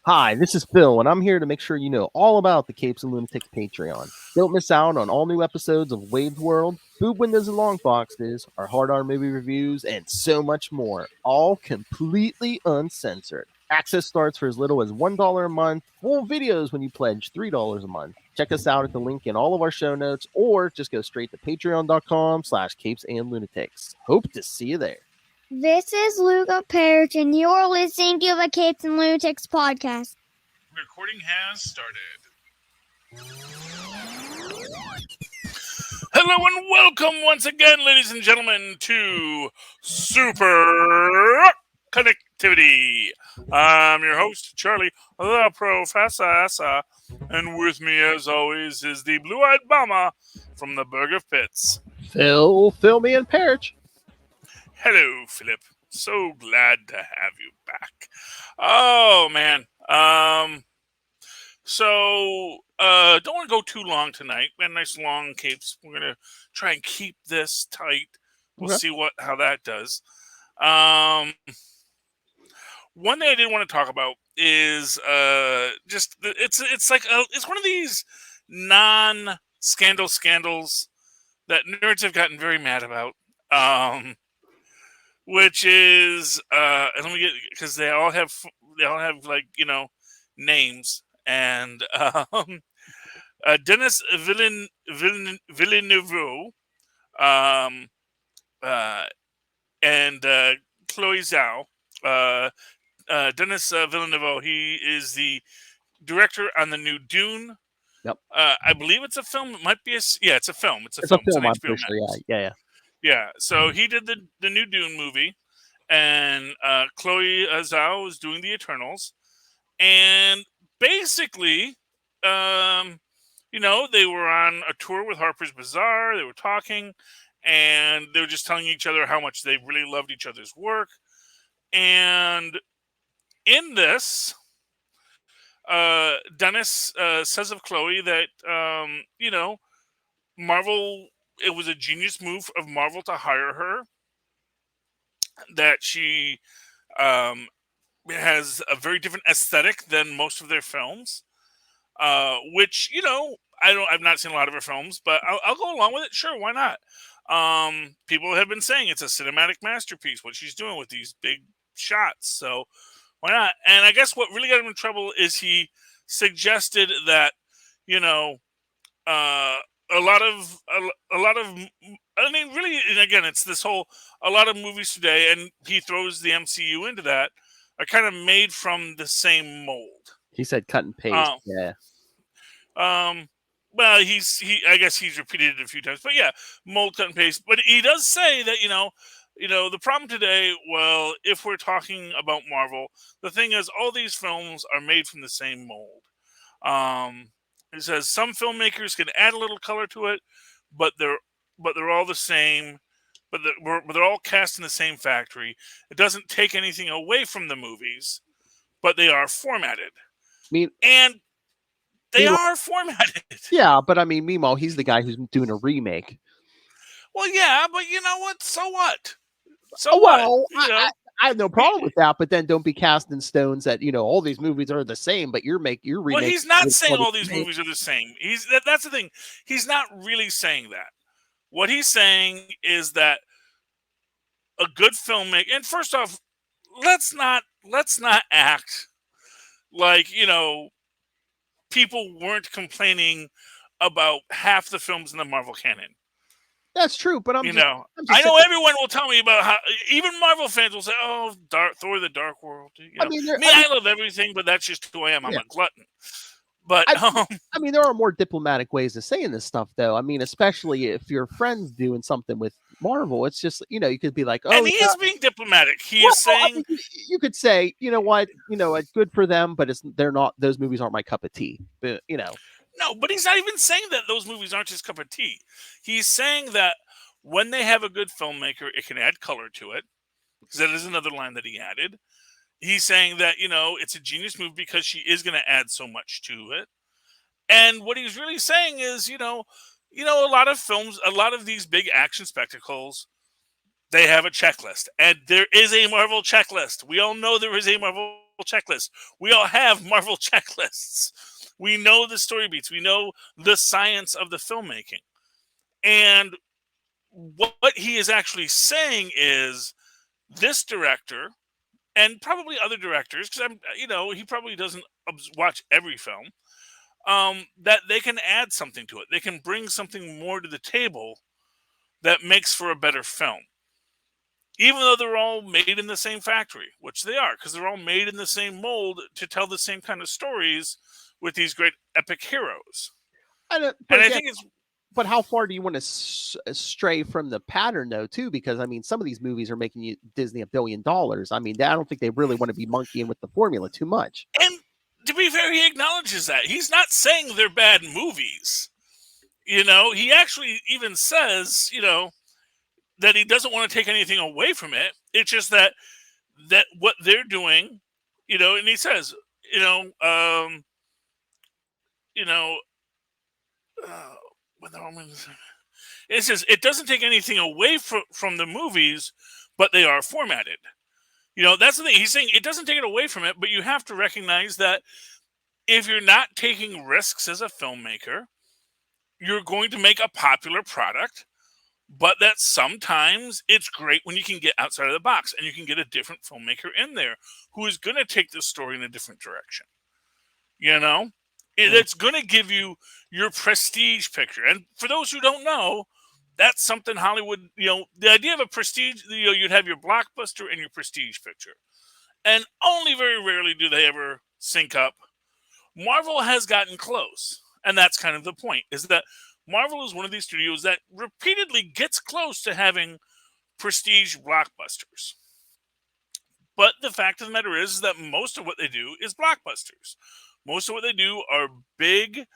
Hi, this is Phil, and I'm here to make sure you know all about the Capes and Lunatics Patreon. Don't miss out on all new episodes of Wade's World, Boob Windows and Long Boxes, our Hard R movie reviews, and so much more, all completely uncensored. Access starts for as little as $1 a month, full videos when you pledge $3 a month. Check us out at the link in all of our show notes, or just go straight to patreon.com/capesandlunatics. Hope to see you there. This is Luca Perich, and you're listening to the Capes and Lunatics podcast. Recording has started. Hello and welcome once again, ladies and gentlemen, to Super Connectivity. I'm your host, Charlie the Professor, and with me, as always, is the blue-eyed Bama from the Burg of Pits. Phil, me, and Perich. Hello, Philip. So glad to have you back. Oh, man. So, don't want to go too long tonight. We had nice long capes. We're going to try and keep this tight. We'll see how that does. One thing I did want to talk about is it's one of these non-scandals that nerds have gotten very mad about. Which is and let me get, because they all have like, names, and Denis Villeneuve, and Chloe Zhao. Denis Villeneuve, he is the director on the new Dune. Yep. I believe it's a film. It might be it's a film. It's a film. It's an I'm HBO sure, Max. yeah. Yeah, so he did the new Dune movie, and Chloe Zhao is doing the Eternals, and basically, they were on a tour with Harper's Bazaar. They were talking, and they were just telling each other how much they really loved each other's work. And in this, Dennis says of Chloe that Marvel. It was a genius move of Marvel to hire her. That she has a very different aesthetic than most of their films, which I've not seen a lot of her films, but I'll go along with it. Sure, why not? People have been saying it's a cinematic masterpiece what she's doing with these big shots, so why not? And I guess what really got him in trouble is he suggested that a lot of I mean, really, and again, it's this whole a lot of movies today, and he throws the MCU into that, are kind of made from the same mold. He said cut and paste. Yeah. Well, I guess he's repeated it a few times, but yeah, mold, cut and paste. But he does say that the problem today. Well, if we're talking about Marvel, the thing is, all these films are made from the same mold. It says some filmmakers can add a little color to it, but they're all the same. But they're all cast in the same factory. It doesn't take anything away from the movies, but they are formatted. And they are formatted. Yeah, but I mean, meanwhile, he's the guy who's doing a remake. Well, yeah, but you know what? So what? Well, I have no problem with that, but then don't be cast in stones that all these movies are the same, but your remake. Well, he's not saying all these movies are the same. That's the thing. He's not really saying that. What he's saying is that a good filmmaker, and first off, let's not act like people weren't complaining about half the films in the Marvel canon. That's true, but I know everyone will tell me about how even Marvel fans will say, "Oh, Thor: The Dark World." I love everything, but that's just who I am. I'm a glutton. But I mean, there are more diplomatic ways of saying this stuff, though. I mean, especially if your friend's doing something with Marvel, it's just you could be like, "Oh," and he is being diplomatic. He is saying, I mean, you could say, "You know what? Good for them, but they're not. Those movies aren't my cup of tea." But No, but he's not even saying that those movies aren't his cup of tea. He's saying that when they have a good filmmaker, it can add color to it. Because that is another line that he added. He's saying that, it's a genius move because she is going to add so much to it. And what he's really saying is, a lot of films, a lot of these big action spectacles, they have a checklist. And there is a Marvel checklist. We all know there is a Marvel checklist. We all have Marvel checklists. We know the story beats. We know the science of the filmmaking. And what he is actually saying is this director, and probably other directors, because he probably doesn't watch every film, that they can add something to it. They can bring something more to the table that makes for a better film. Even though they're all made in the same factory, which they are, because they're all made in the same mold to tell the same kind of stories with these great epic heroes. But And again, I think it's... But how far do you want to stray from the pattern, though, too? Because, I mean, some of these movies are making Disney $1 billion. I mean, I don't think they really want to be monkeying with the formula too much. And to be fair, he acknowledges that. He's not saying they're bad movies. He actually even says, that he doesn't want to take anything away from it. It's just that what they're doing, and he says, when they're all... It says it doesn't take anything away from the movies, but they are formatted. That's the thing. He's saying it doesn't take it away from it, but you have to recognize that if you're not taking risks as a filmmaker, you're going to make a popular product, but that sometimes it's great when you can get outside of the box and you can get a different filmmaker in there who is going to take this story in a different direction. It's going to give you your prestige picture. And for those who don't know, that's something Hollywood, the idea of a prestige, you'd have your blockbuster and your prestige picture. And only very rarely do they ever sync up. Marvel has gotten close. And that's kind of the point, is that Marvel is one of these studios that repeatedly gets close to having prestige blockbusters. But the fact of the matter is that most of what they do is blockbusters. Most of what they do are big,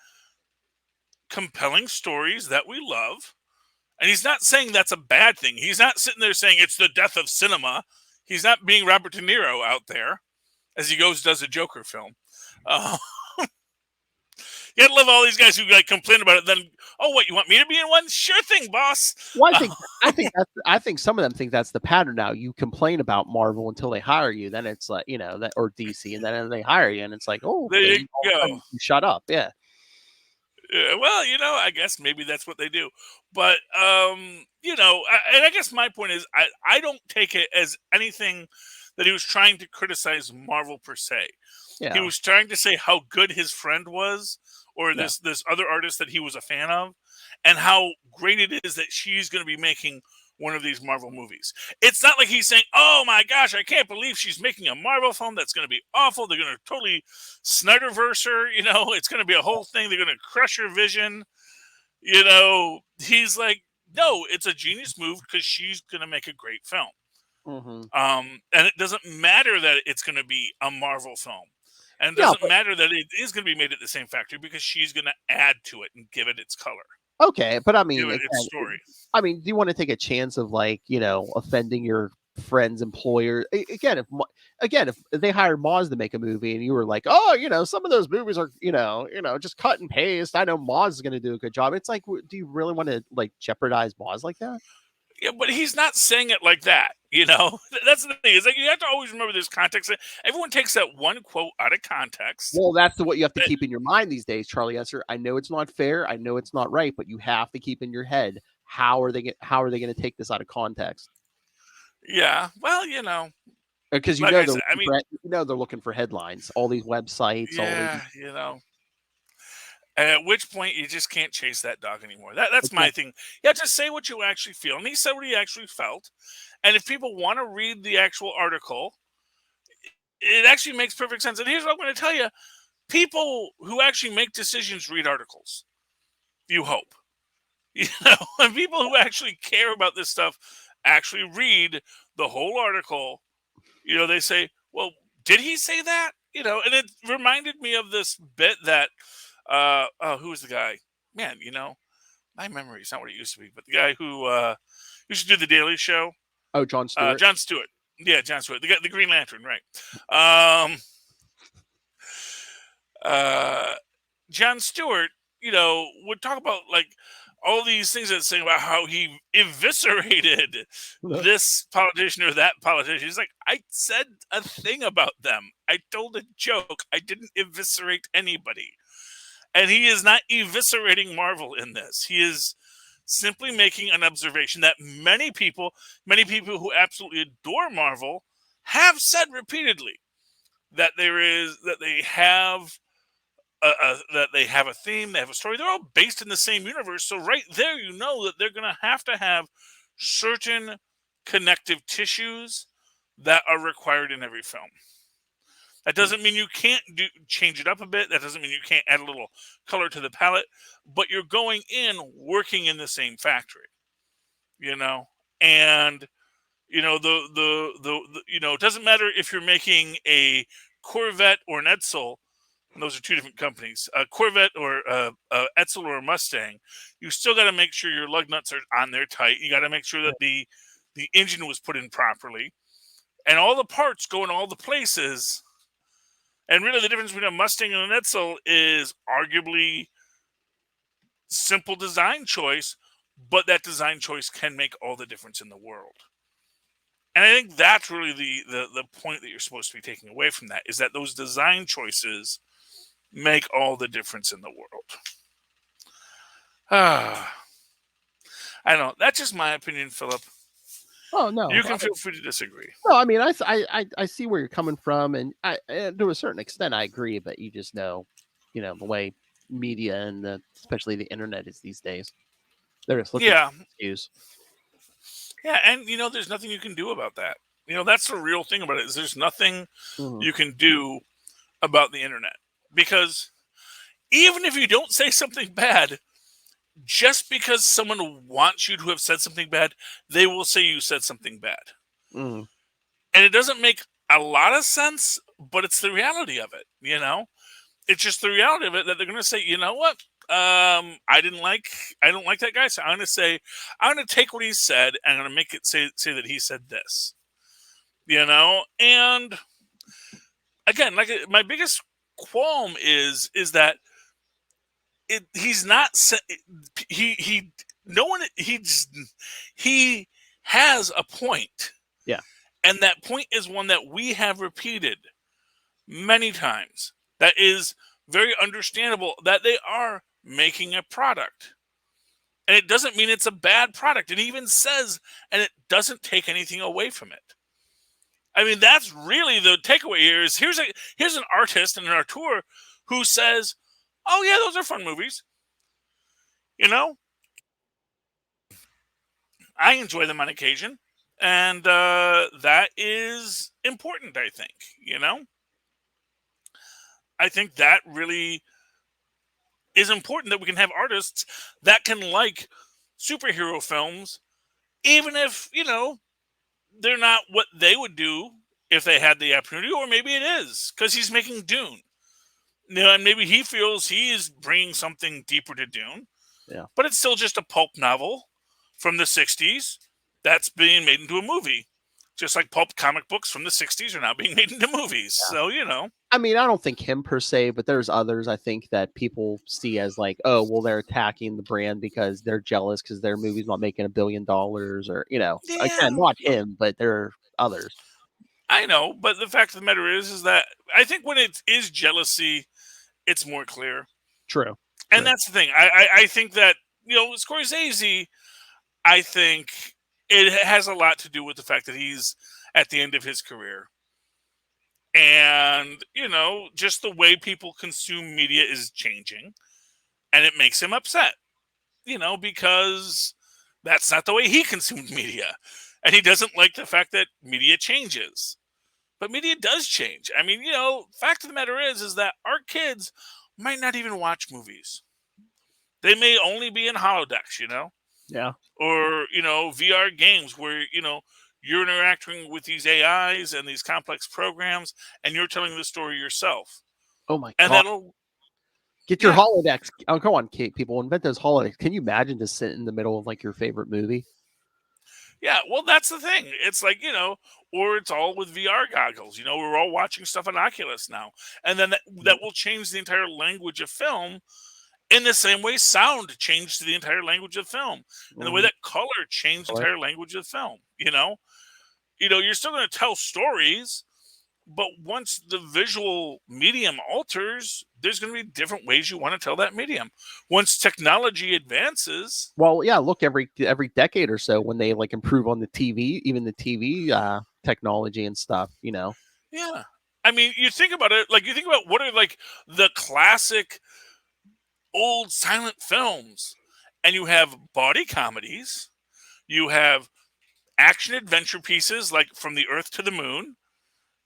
compelling stories that we love. And he's not saying that's a bad thing. He's not sitting there saying it's the death of cinema. He's not being Robert De Niro out there as he does a Joker film. You gotta love all these guys who complain about it. Then, oh, what, you want me to be in one? Sure thing, boss. Well, I think some of them think that's the pattern now. You complain about Marvel until they hire you, then it's like that, or DC, and then they hire you, and it's like, oh, there you go. Shut up, yeah. Well, I guess maybe that's what they do. But and I guess my point is, I don't take it as anything that he was trying to criticize Marvel per se. Yeah. He was trying to say how good his friend was, or this other artist that he was a fan of, and how great it is that she's going to be making one of these Marvel movies. It's not like he's saying, oh my gosh, I can't believe she's making a Marvel film that's going to be awful. They're going to totally Snyderverse her. It's going to be a whole thing. They're going to crush her vision. He's like, no, it's a genius move because she's going to make a great film. Mm-hmm. And it doesn't matter that it's going to be a Marvel film. And it doesn't matter that it is going to be made at the same factory because she's going to add to it and give it its color. Okay, but I mean, its story. I mean, do you want to take a chance of offending your friend's employer? Again, if they hired Moz to make a movie and you were like, oh, some of those movies are, just cut and paste. I know Moz is going to do a good job. It's like, do you really want to jeopardize Moz like that? Yeah, but he's not saying it like that. That's the thing. It's like you have to always remember this context. Everyone takes that one quote out of context. Well, that's what you have to keep in your mind these days, Charlie Esser. I know it's not fair. I know it's not right, but you have to keep in your head how are they going to take this out of context? Yeah, well, because they're looking for headlines. All these websites. Yeah, And at which point you just can't chase that dog anymore. That's my thing. You have to say what you actually feel. And he said what he actually felt. And if people want to read the actual article, it actually makes perfect sense. And here's what I'm going to tell you. People who actually make decisions read articles. You hope. And people who actually care about this stuff actually read the whole article. They say, well, did he say that? And it reminded me of this bit that who was the guy? Man, my memory is not what it used to be. But the guy who used to do the Daily Show. Oh, Jon Stewart. Jon Stewart. Yeah, Jon Stewart. The Green Lantern, right? Jon Stewart, would talk about all these things that saying about how he eviscerated this politician or that politician. He's like, I said a thing about them. I told a joke. I didn't eviscerate anybody. And he is not eviscerating Marvel in this. He is simply making an observation that many people who absolutely adore Marvel have said repeatedly that they have that they have a theme, they have a story. They're all based in the same universe. So right there, you know that they're going to have certain connective tissues that are required in every film. That doesn't mean you can't change it up a bit. That doesn't mean you can't add a little color to the palette. But you're going in working in the same factory, and it doesn't matter if you're making a Corvette or an Edsel. And those are two different companies. A Corvette or a Edsel or a Mustang. You still got to make sure your lug nuts are on there tight. You got to make sure that the engine was put in properly, and all the parts go in all the places. And really, the difference between a Mustang and an Edsel is arguably simple design choice, but that design choice can make all the difference in the world. And I think that's really the point that you're supposed to be taking away from that, is that those design choices make all the difference in the world. I don't know. That's just my opinion, Philip. Oh no, you can feel free to disagree. No, I mean, I see where you're coming from, and to a certain extent, I agree. But you just know, the way media and especially the internet is these days. They're just looking for excuse. Yeah, and there's nothing you can do about that. That's the real thing about it, is there's nothing you can do about the internet. Because even if you don't say something bad, just because someone wants you to have said something bad, they will say you said something bad. And it doesn't make a lot of sense, but it's the reality of it, It's just the reality of it that they're going to say, you know what? I don't like that guy, so I'm going to take what he said and I'm going to make it say that he said this. And again, like my biggest qualm is that he's not he has a point. Yeah. And that point is one that we have repeated many times. That is very understandable, that they are making a product. And it doesn't mean it's a bad product. It even says, and it doesn't take anything away from it. I mean, that's really the takeaway here is here's an artist and an auteur who says, oh yeah, those are fun movies. I enjoy them on occasion. And that is important, I think, I think that really is important, that we can have artists that can like superhero films, even if, they're not what they would do if they had the opportunity, or maybe it is because he's making Dune. And maybe he feels he is bringing something deeper to Dune. Yeah. But it's still just a pulp novel from the 60s that's being made into a movie. Just like pulp comic books from the 60s are now being made into movies. Yeah. So, I mean, I don't think him per se, but there's others I think that people see as like, oh, well, they're attacking the brand because they're jealous because their movie's not making $1 billion or, again, not him, but there are others. I know, but the fact of the matter is that I think when it is jealousy, it's more clear. True. And that's the thing. I think that, Scorsese, I think it has a lot to do with the fact that he's at the end of his career. And, just the way people consume media is changing. And it makes him upset, because that's not the way he consumed media. And he doesn't like the fact that media changes. But media does change. I mean, fact of the matter is that our kids might not even watch movies. They may only be in holodecks, Yeah. Or, VR games where, you're interacting with these AIs and these complex programs and you're telling the story yourself. Oh my God. And that'll get your holodecks. Oh, come on, Kate. People invent those holodecks. Can you imagine just sitting in the middle of like your favorite movie? Yeah, well, that's the thing. It's like, or it's all with VR goggles. We're all watching stuff on Oculus now. And then that will change the entire language of film. In the same way, sound changed the entire language of film, and the way that color changed the entire language of film. You're still going to tell stories, but once the visual medium alters, there's going to be different ways you want to tell that medium. Once technology advances, Well, yeah, look, every decade or so when they like improve on the TV, even the TV technology and stuff, yeah. I mean, you think about it, like you think about what are like the classic old silent films, and you have body comedies, you have action adventure pieces like From the Earth to the Moon.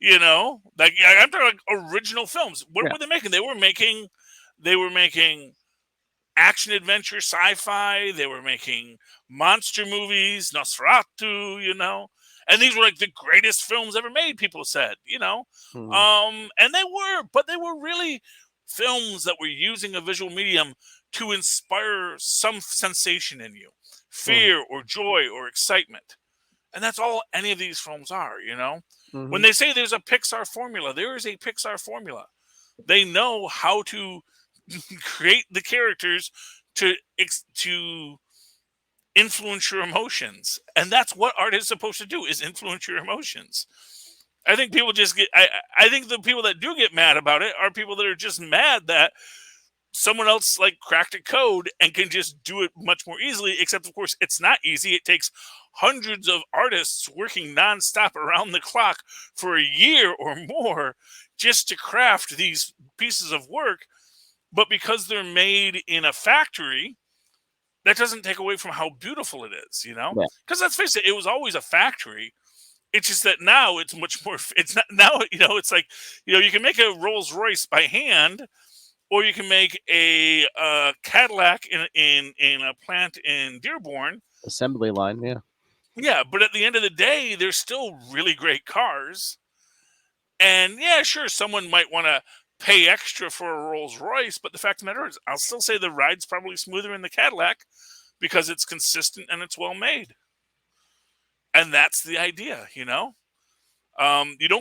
Like I'm talking like original films. What Yeah. were they making? They were making action adventure sci-fi. They were making monster movies, Nosferatu. And these were like the greatest films ever made. People said, and they were really films that were using a visual medium to inspire some sensation in you, fear or joy or excitement. And that's all any of these films are. When they say there's a Pixar formula, there is a Pixar formula. They know how to create the characters to influence your emotions, and that's what art is supposed to do: is influence your emotions. I think people just get. I think the people that do get mad about it are people that are just mad that someone else like cracked a code and can just do it much more easily. Except, of course, it's not easy. It takes hundreds of artists working nonstop around the clock for a year or more just to craft these pieces of work. But because they're made in a factory, that doesn't take away from how beautiful it is, Yeah. Because let's face it, it was always a factory. It's just that now it's much more. It's not now. It's like you can make a Rolls Royce by hand, or you can make a Cadillac in a plant in Dearborn. Assembly line, yeah. Yeah, but at the end of the day, they're still really great cars. And yeah, sure, someone might want to pay extra for a Rolls Royce, but the fact of the matter is, I'll still say the ride's probably smoother in the Cadillac because it's consistent and it's well made. And that's the idea, You don't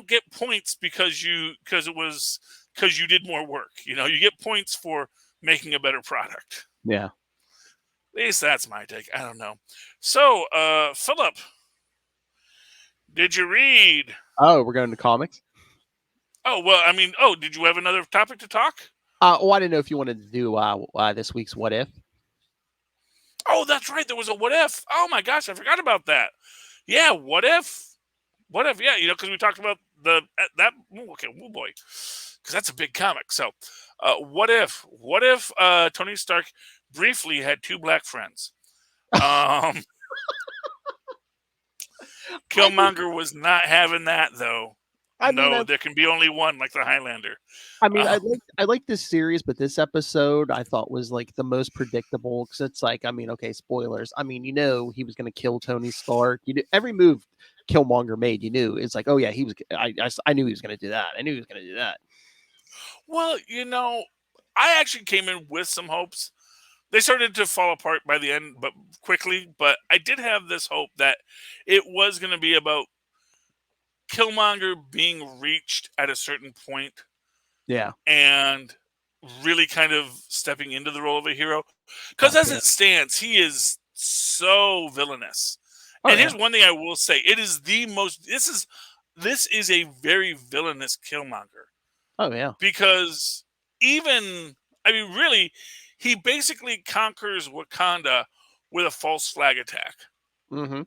get points because you did more work. You get points for making a better product. Yeah. At least that's my take. I don't know. So, Philip, did you read? Oh, we're going to comics? Oh, well, I mean, did you have another topic to talk? I didn't know if you wanted to do this week's What If. Oh, that's right. There was a what if. Oh my gosh, I forgot about that. Yeah, what if? What if? Yeah, because we talked about that. Okay, oh boy, because that's a big comic. So, what if? What if Tony Stark briefly had two black friends? Killmonger was not having that though. There can be only one, like the Highlander. I mean, I like this series, but this episode I thought was like the most predictable because it's like, I mean, okay, spoilers. I mean, he was going to kill Tony Stark. Every move Killmonger made, it's like, oh yeah, he was. I knew he was going to do that. I knew he was going to do that. Well, I actually came in with some hopes. They started to fall apart by the end, but quickly. But I did have this hope that it was going to be about Killmonger being reached at a certain point. Yeah. And really kind of stepping into the role of a hero. Because as it stands, he is so villainous. And here's one thing I will say. It is the most... This is a very villainous Killmonger. Oh, yeah. Because really, he basically conquers Wakanda with a false flag attack. Mm-hmm.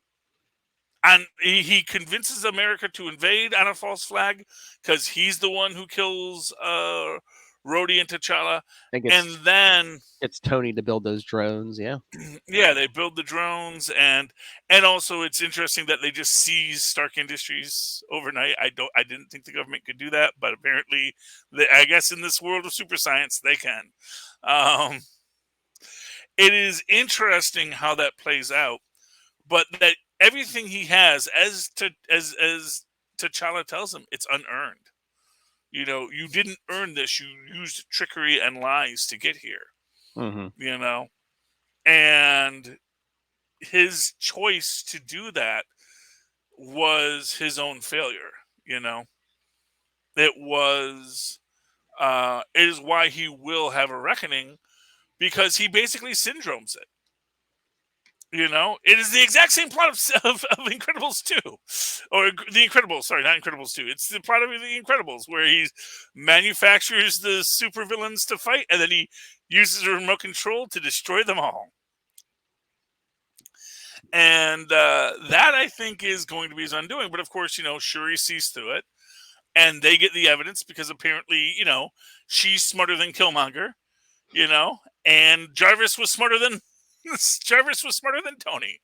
And he convinces America to invade on a false flag because he's the one who kills Rhodey and T'Challa. And then it's Tony to build those drones. Yeah. Yeah, they build the drones. And also it's interesting that they just seized Stark Industries overnight. I didn't think the government could do that, but apparently, I guess in this world of super science, they can. It is interesting how that plays out, but that everything he has, as T'Challa tells him, it's unearned. You didn't earn this. You used trickery and lies to get here. Mm-hmm. And his choice to do that was his own failure. It is why he will have a reckoning, because he basically syndromes it. You know, it is the exact same plot of Incredibles 2. Or The Incredibles, sorry, not Incredibles 2. It's the plot of The Incredibles, where he manufactures the supervillains to fight, and then he uses a remote control to destroy them all. And that, I think, is going to be his undoing. But, of course, you know, Shuri sees through it, and they get the evidence because apparently, you know, she's smarter than Killmonger, you know, and Jarvis was smarter than Tony.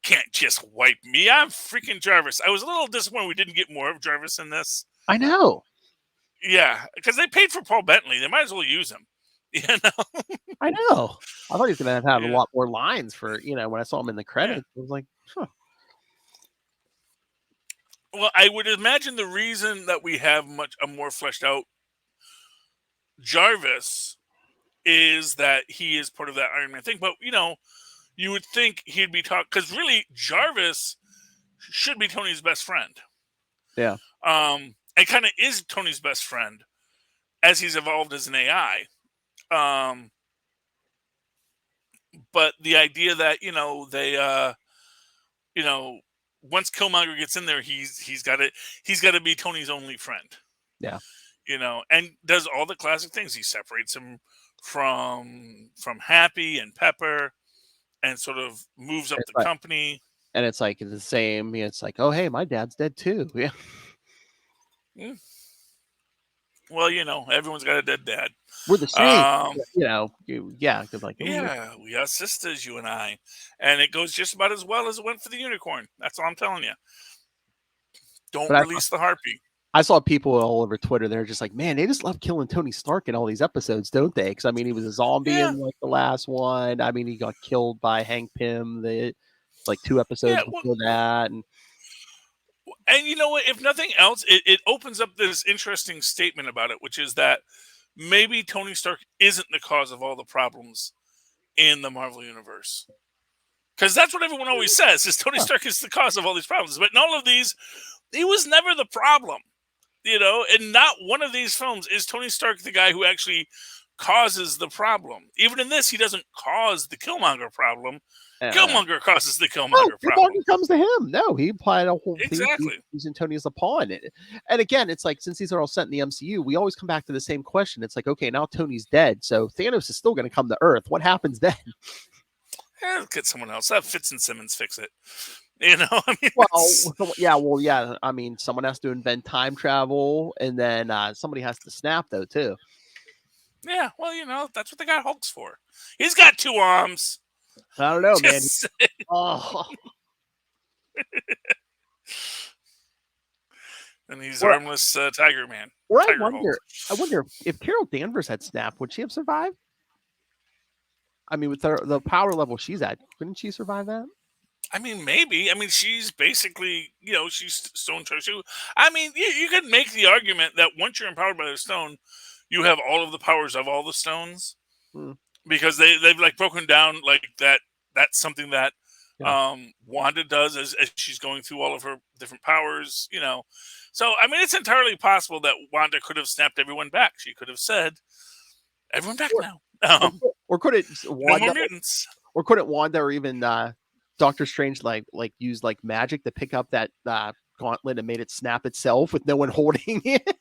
Can't just wipe me. I'm freaking Jarvis. I was a little disappointed we didn't get more of Jarvis in this. I know. Yeah, because they paid for Paul Bettany. They might as well use him. You know? I know. I thought he was going to have Yeah. a lot more lines for, you know, when I saw him in the credits. I was like, huh. Well, I would imagine the reason that we have a more fleshed out Jarvis is that he is part of that Iron Man thing. But, you know, you would think he'd be talking, because really Jarvis should be Tony's best friend. Yeah. And kind of is Tony's best friend as he's evolved as an AI. But the idea that, you know, they, you know, once Killmonger gets in there, he's got to be Tony's only friend. Yeah. You know, and does all the classic things. He separates him from Happy and Pepper, and sort of moves up the company. And it's like the same. It's like, oh, hey, my dad's dead too. Yeah. Mm. Well, you know, everyone's got a dead dad. We're the same. You know, yeah. Like, yeah, we are sisters, you and I. And it goes just about as well as it went for the unicorn. That's all I'm telling you. Don't release the harpy. I saw people all over Twitter. They're just like, man, they just love killing Tony Stark in all these episodes, don't they? Because I mean, he was a zombie in like the last one. I mean, he got killed by Hank Pym. Like 2 episodes before that, and you know what? If nothing else, it opens up this interesting statement about it, which is that maybe Tony Stark isn't the cause of all the problems in the Marvel Universe. Because that's what everyone always says, is Tony Stark is the cause of all these problems. But in all of these, he was never the problem. You know, and not one of these films is Tony Stark the guy who actually causes the problem. Even in this, he doesn't cause the Killmonger problem. Killmonger causes the Killmonger problem. Killmonger comes to him. No, he applied a whole thing using Tony as a pawn. And again, it's like, since these are all set in the MCU, we always come back to the same question. It's like, okay, now Tony's dead, so Thanos is still going to come to Earth. What happens then? Get someone else. Have Fitz and Simmons fix it. You know, I mean, yeah. I mean, someone has to invent time travel, and then somebody has to snap, though, too. Yeah, well, you know, that's what they got Hulk's for. He's got 2 arms. I don't know, man. Oh. And he's armless Tiger Man. Or I wonder if Carol Danvers had snapped, would she have survived? I mean, with the power level she's at, couldn't she survive that? I mean, maybe. I mean, she's basically, you know, she's Stone Treasure. I mean, you could make the argument that once you're empowered by the stone, you have all of the powers of all the stones. Because they've like broken down like that. That's something that Wanda does as she's going through all of her different powers, you know. So, I mean, it's entirely possible that Wanda could have snapped everyone back. She could have said, everyone back now. Or could it Wanda, no more mutants? Or couldn't Wanda or even Doctor Strange like use like magic to pick up that gauntlet and made it snap itself with no one holding it?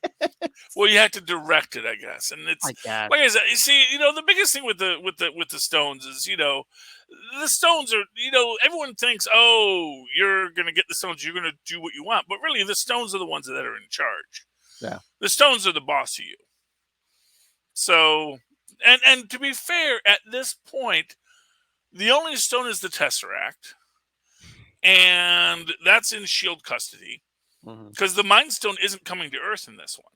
Well, you had to direct it, I guess, and it's like I said. You see, you know, the biggest thing with the stones is, you know, the stones are, you know, everyone thinks, oh, you're gonna get the stones, you're gonna do what you want, but really, the stones are the ones that are in charge. Yeah, the stones are the boss of you. So, and to be fair, at this point, the only stone is the Tesseract, and that's in Shield custody because the Mind Stone isn't coming to Earth in this one.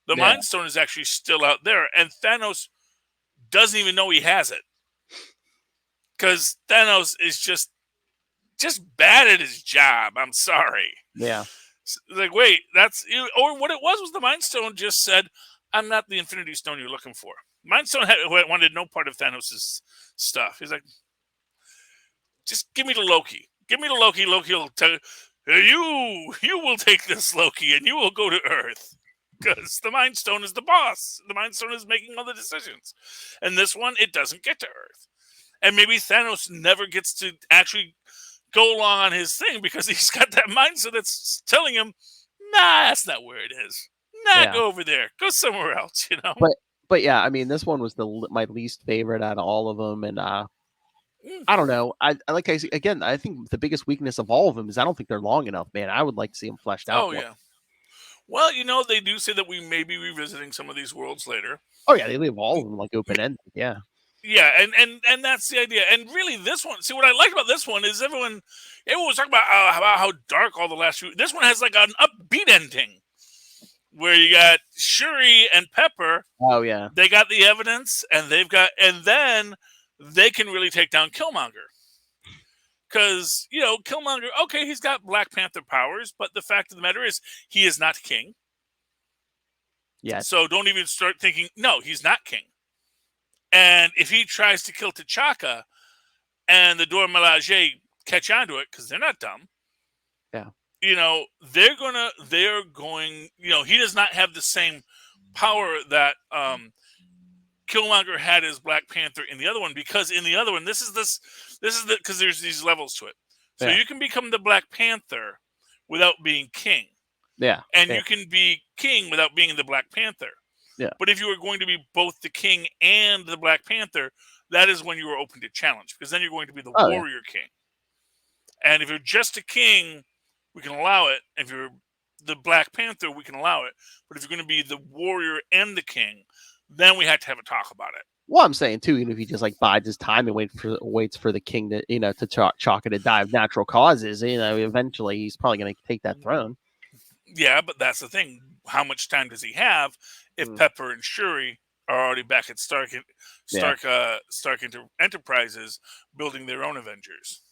The Mind Stone is actually still out there, and Thanos doesn't even know he has it because Thanos is just bad at his job. I'm sorry. Yeah. Like, wait, that's, or what it was the Mind Stone just said, "I'm not the Infinity Stone you're looking for." Mind Stone wanted no part of Thanos' stuff. He's like, just give me the Loki. Give me the Loki. Loki will tell you will take this Loki, and you will go to Earth. because the Mind Stone is the boss. The Mind Stone is making all the decisions. And this one, it doesn't get to Earth. And maybe Thanos never gets to actually go along on his thing because he's got that mindset that's telling him, nah, that's not where it is. Nah, go over there. Go somewhere else, you know? But yeah, I mean, this one was my least favorite out of all of them. And I don't know. I like I again, I think the biggest weakness of all of them is I don't think they're long enough, man. I would like to see them fleshed out. Oh, yeah. Well, you know, they do say that we may be revisiting some of these worlds later. Oh, yeah, they leave all of them like open-ended, yeah. Yeah, and that's the idea. And really, this one, see, what I like about this one is everyone was talking about how dark all the last few. This one has like an upbeat ending where you got Shuri and Pepper. Oh, yeah. They got the evidence, and then they can really take down Killmonger. Because, you know, Killmonger, okay, he's got Black Panther powers, but the fact of the matter is he is not king. Yeah. So don't even start thinking, no, he's not king. And if he tries to kill T'Chaka and the Dora Milaje catch on to it, because they're not dumb. Yeah. You know, they're going, you know, he does not have the same power that Killmonger had as Black Panther in the other one, because in the other one, this is because there's these levels to it. So you can become the Black Panther without being king. Yeah. And you can be king without being the Black Panther. Yeah. But if you were going to be both the king and the Black Panther, that is when you are open to challenge, because then you're going to be the warrior king. And if you're just a king, we can allow it. If you're the Black Panther, we can allow it. But if you're going to be the warrior and the king, then we have to have a talk about it. Well, I'm saying too, even if he just like bides his time and waits for the king to, you know, to T'Chaka to die of natural causes, you know, eventually he's probably going to take that throne. Yeah, but that's the thing. How much time does he have if Pepper and Shuri are already back at Stark Enterprises building their own Avengers?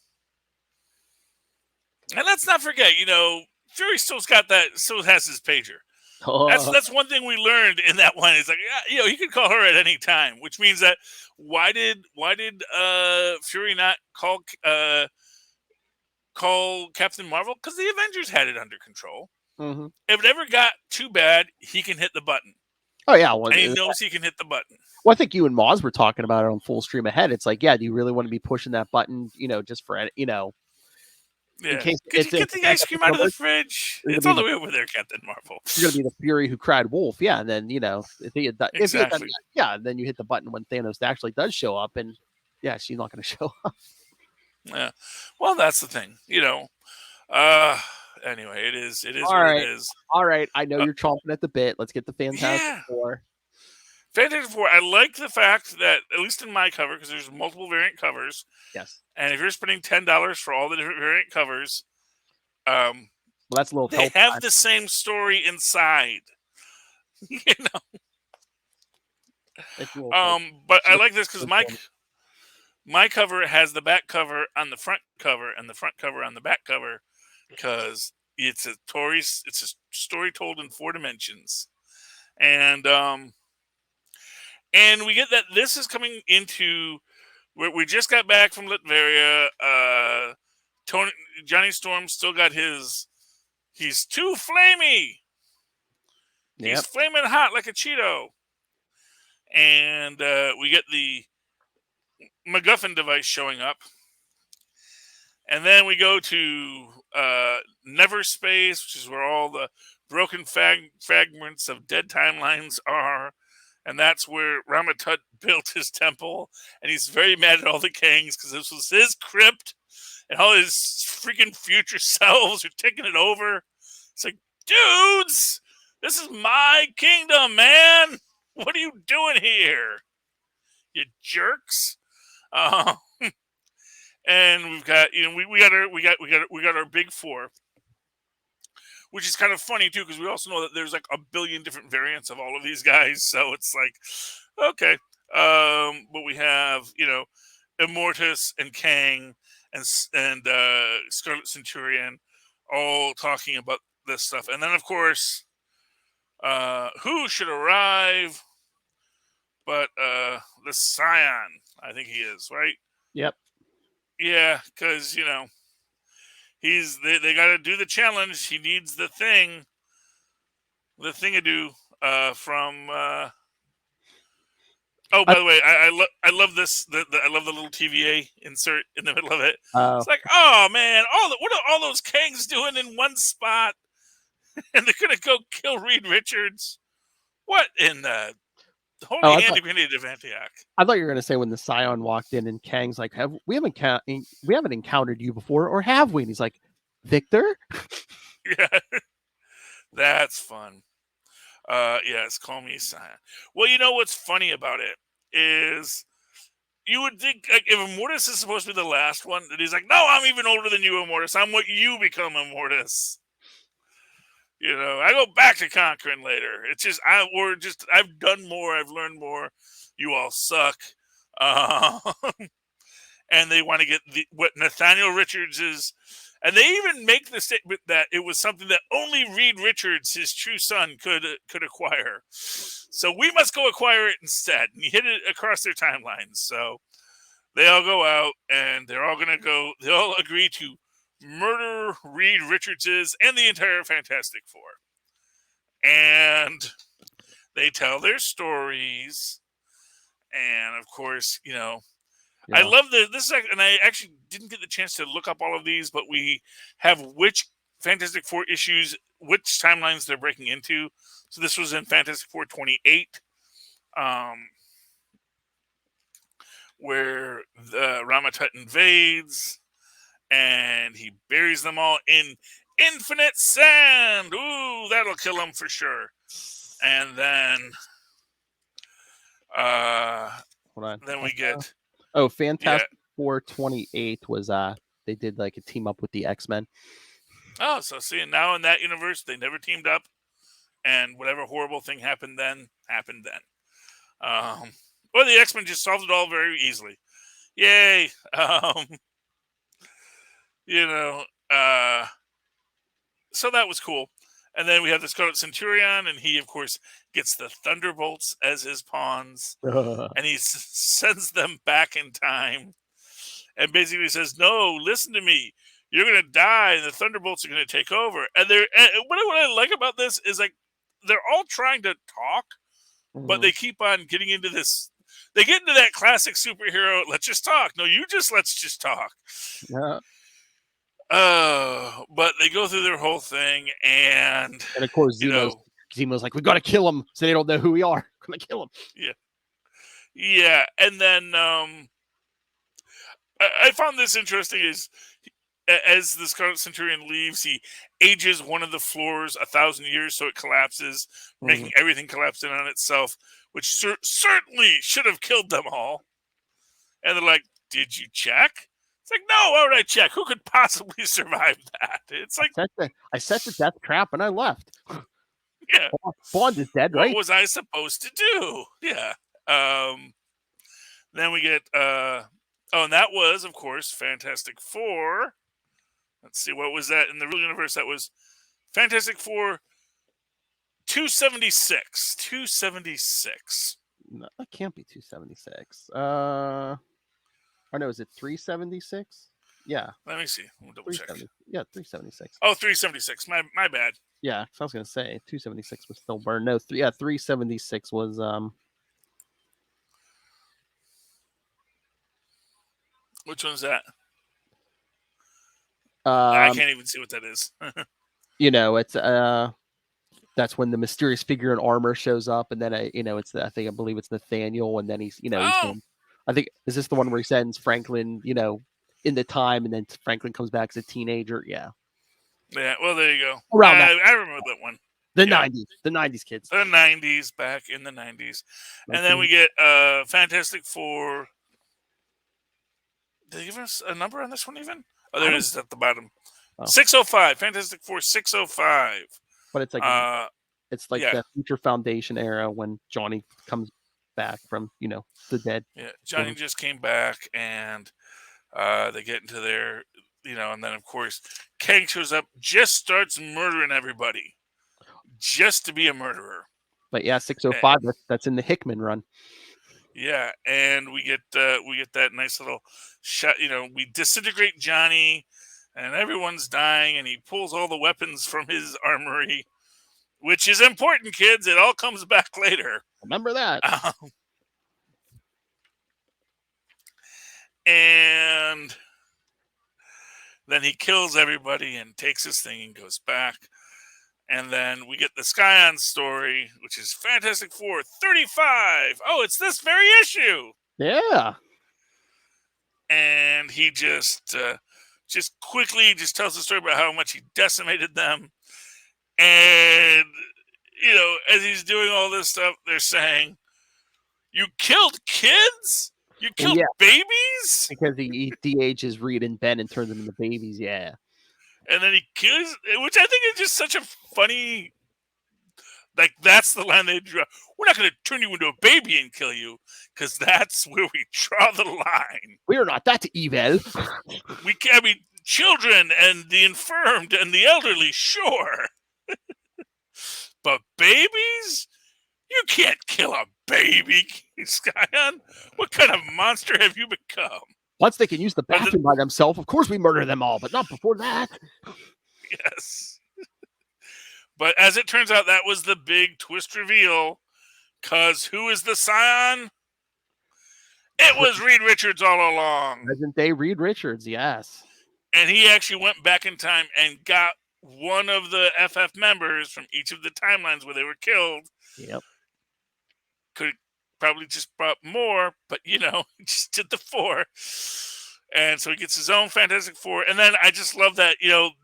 And let's not forget, you know, Fury still has his pager. That's one thing we learned in that one. Is like, yeah, you know, he could call her at any time, which means that why did Fury not call Captain Marvel? Because the Avengers had it under control. Mm-hmm. If it ever got too bad, he can hit the button. Oh yeah, well, and he knows he can hit the button. Well, I think you and Moz were talking about it on Full Stream Ahead. It's like, yeah, do you really want to be pushing that button, you know, just for, you know, in case could you get the ice cream out of the fridge? It's all the way over there, Captain Marvel. You're gonna be the Fury who cried wolf, yeah. And then, you know, if he had done, yeah, then you hit the button when Thanos actually does show up, and yeah, she's not going to show up. Yeah, well, that's the thing, you know. Anyway, it is all what right. it is. All right, I know you're chomping at the bit. Let's get the Fantastic Four. Fantastic Four. I like the fact that, at least in my cover, because there's multiple variant covers. Yes. And if you're spending $10 for all the different variant covers, well, that's a little. They have the same story inside. You know. But I like this because my cover has the back cover on the front cover and the front cover on the back cover, because it's a story told in 4 dimensions, and we get that this is coming into. We just got back from Latveria. Johnny Storm still got his. He's too flamey. Yep. He's flaming hot like a Cheeto. And we get the MacGuffin device showing up. And then we go to Neverspace, which is where all the broken fragments of dead timelines are. And that's where Ramatut built his temple. And he's very mad at all the kings because this was his crypt. And all his freaking future selves are taking it over. It's like, dudes, this is my kingdom, man. What are you doing here, you jerks? And we've got, you know, we got our big 4, which is kind of funny too, because we also know that there's like a billion different variants of all of these guys. So it's like, okay, but we have, you know, Immortus and Kang and Scarlet Centurion all talking about this stuff, and then of course, who should arrive but the Scion? I think he is, right? Yep. Yeah, because, you know, they got to do the challenge. He needs the thing. the Thingadu from. Oh, by the way, I love this. I love the little TVA insert in the middle of it. It's like, oh man, what are all those Kangs doing in one spot? And they're gonna go kill Reed Richards. What in the holy hand grenade of Antioch? I thought you were going to say when the Scion walked in and Kang's like, we haven't encountered you before, or have we? And he's like, Victor? Yeah, that's fun. Yes, call me Scion. Well, you know what's funny about it is you would think like, if Immortus is supposed to be the last one, that he's like, no, I'm even older than you, Immortus. I'm what you become, Immortus. You know, I go back to conquering later. It's just I've done more, I've learned more. You all suck. And they want to get what Nathaniel Richards is, and they even make the statement that it was something that only Reed Richards, his true son, could acquire. So we must go acquire it instead. And he hit it across their timelines. So they all go out, and they're all gonna go. They all agree to murder Reed Richards's and the entire Fantastic Four, and they tell their stories. And of course, you know, yeah. I love this, and I actually didn't get the chance to look up all of these, but we have which Fantastic Four issues, which timelines they're breaking into. So this was in Fantastic Four 28, where the Ramatut invades, and he buries them all in infinite sand. Ooh, that'll kill him for sure. And then, hold on. Then we get. Oh, Fantastic Four 28 was they did like a team up with the X-Men. Oh, so see, now in that universe they never teamed up, and whatever horrible thing happened then. Or the X-Men just solved it all very easily. Yay! You know, so that was cool. And then we have the Scarlet Centurion, and he, of course, gets the Thunderbolts as his pawns. And he sends them back in time. And basically says, no, listen to me. You're going to die, and the Thunderbolts are going to take over. And what I like about this is, like, they're all trying to talk, but they keep on getting into this. They get into that classic superhero, let's just talk. No, let's just talk. Yeah. But they go through their whole thing, and of course Zemo's like, we got to kill him, so they don't know who we are. We're gonna kill him. Yeah. And then I found this interesting is as the Scarlet Centurion leaves, he ages one of the floors 1,000 years, so it collapses, making everything collapse in on itself, which certainly should have killed them all. And they're like, "Did you check?" It's like, no, why would I check? Who could possibly survive that? It's like I set the death trap and I left. Yeah. Bond is dead, right? What was I supposed to do? Yeah. Then we get and that was, of course, Fantastic Four. Let's see, what was that in the real universe? That was Fantastic Four 276. 276. No, that can't be 276. Or no, is it 376? Yeah. Let me see. We'll double check. Yeah, 376. Oh, 376. My bad. Yeah, I was gonna say 276 was still burned. No, 376 was Which one's that? I can't even see what that is. You know, it's that's when the mysterious figure in armor shows up, and then I believe it's Nathaniel, and then he's I think, is this the one where he sends Franklin, in the time, and then Franklin comes back as a teenager? Yeah. Yeah, well, there you go. I remember that one. The 90s kids. The 90s, back in the 90s. And then we get Fantastic Four. Did they give us a number on this one even? Oh, there it is at the bottom. 605. Fantastic Four 605. But it's like the Future Foundation era when Johnny comes back from the dead. Yeah, Johnny just came back, and they get into their and then of course Kang shows up, just starts murdering everybody, just to be a murderer. But yeah, 605. That's in the Hickman run. Yeah, and we get that nice little shot. We disintegrate Johnny, and everyone's dying, and he pulls all the weapons from his armory, which is important, kids. It all comes back later. Remember that. And then he kills everybody and takes his thing and goes back. And then we get the Scion story, which is Fantastic Four 35. Oh, it's this very issue. Yeah. And he just quickly just tells the story about how much he decimated them. And, as he's doing all this stuff, they're saying, "You killed kids? You killed babies?" Because he de-ages Reed and Ben and turns them into babies, yeah. And then he kills, which I think is just such a funny, like, that's the line they draw. We're not going to turn you into a baby and kill you, because that's where we draw the line. We're not that evil. Children and the infirmed and the elderly, sure. But babies? You can't kill a baby, Scion. What kind of monster have you become? Once they can use the bathroom by themselves, of course we murder them all, but not before that. Yes. But as it turns out, that was the big twist reveal. Because who is the Scion? It was Reed Richards all along. Present day Reed Richards, yes. And he actually went back in time and got one of the FF members from each of the timelines where they were killed. Yep. Could probably just brought more, but he just did the 4. And so he gets his own Fantastic Four. And then I just love that,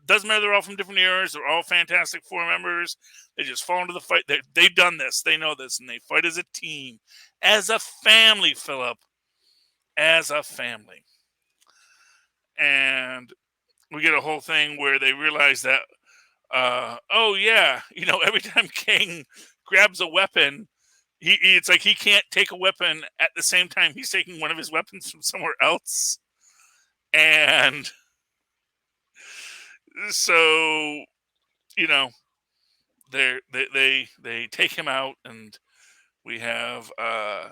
doesn't matter, they're all from different eras, they're all Fantastic Four members. They just fall into the fight. They've done this, they know this, and they fight as a team, as a family, Philip. As a family. And we get a whole thing where they realize that, every time King grabs a weapon, it's like he can't take a weapon at the same time he's taking one of his weapons from somewhere else. And so, they take him out, and we have I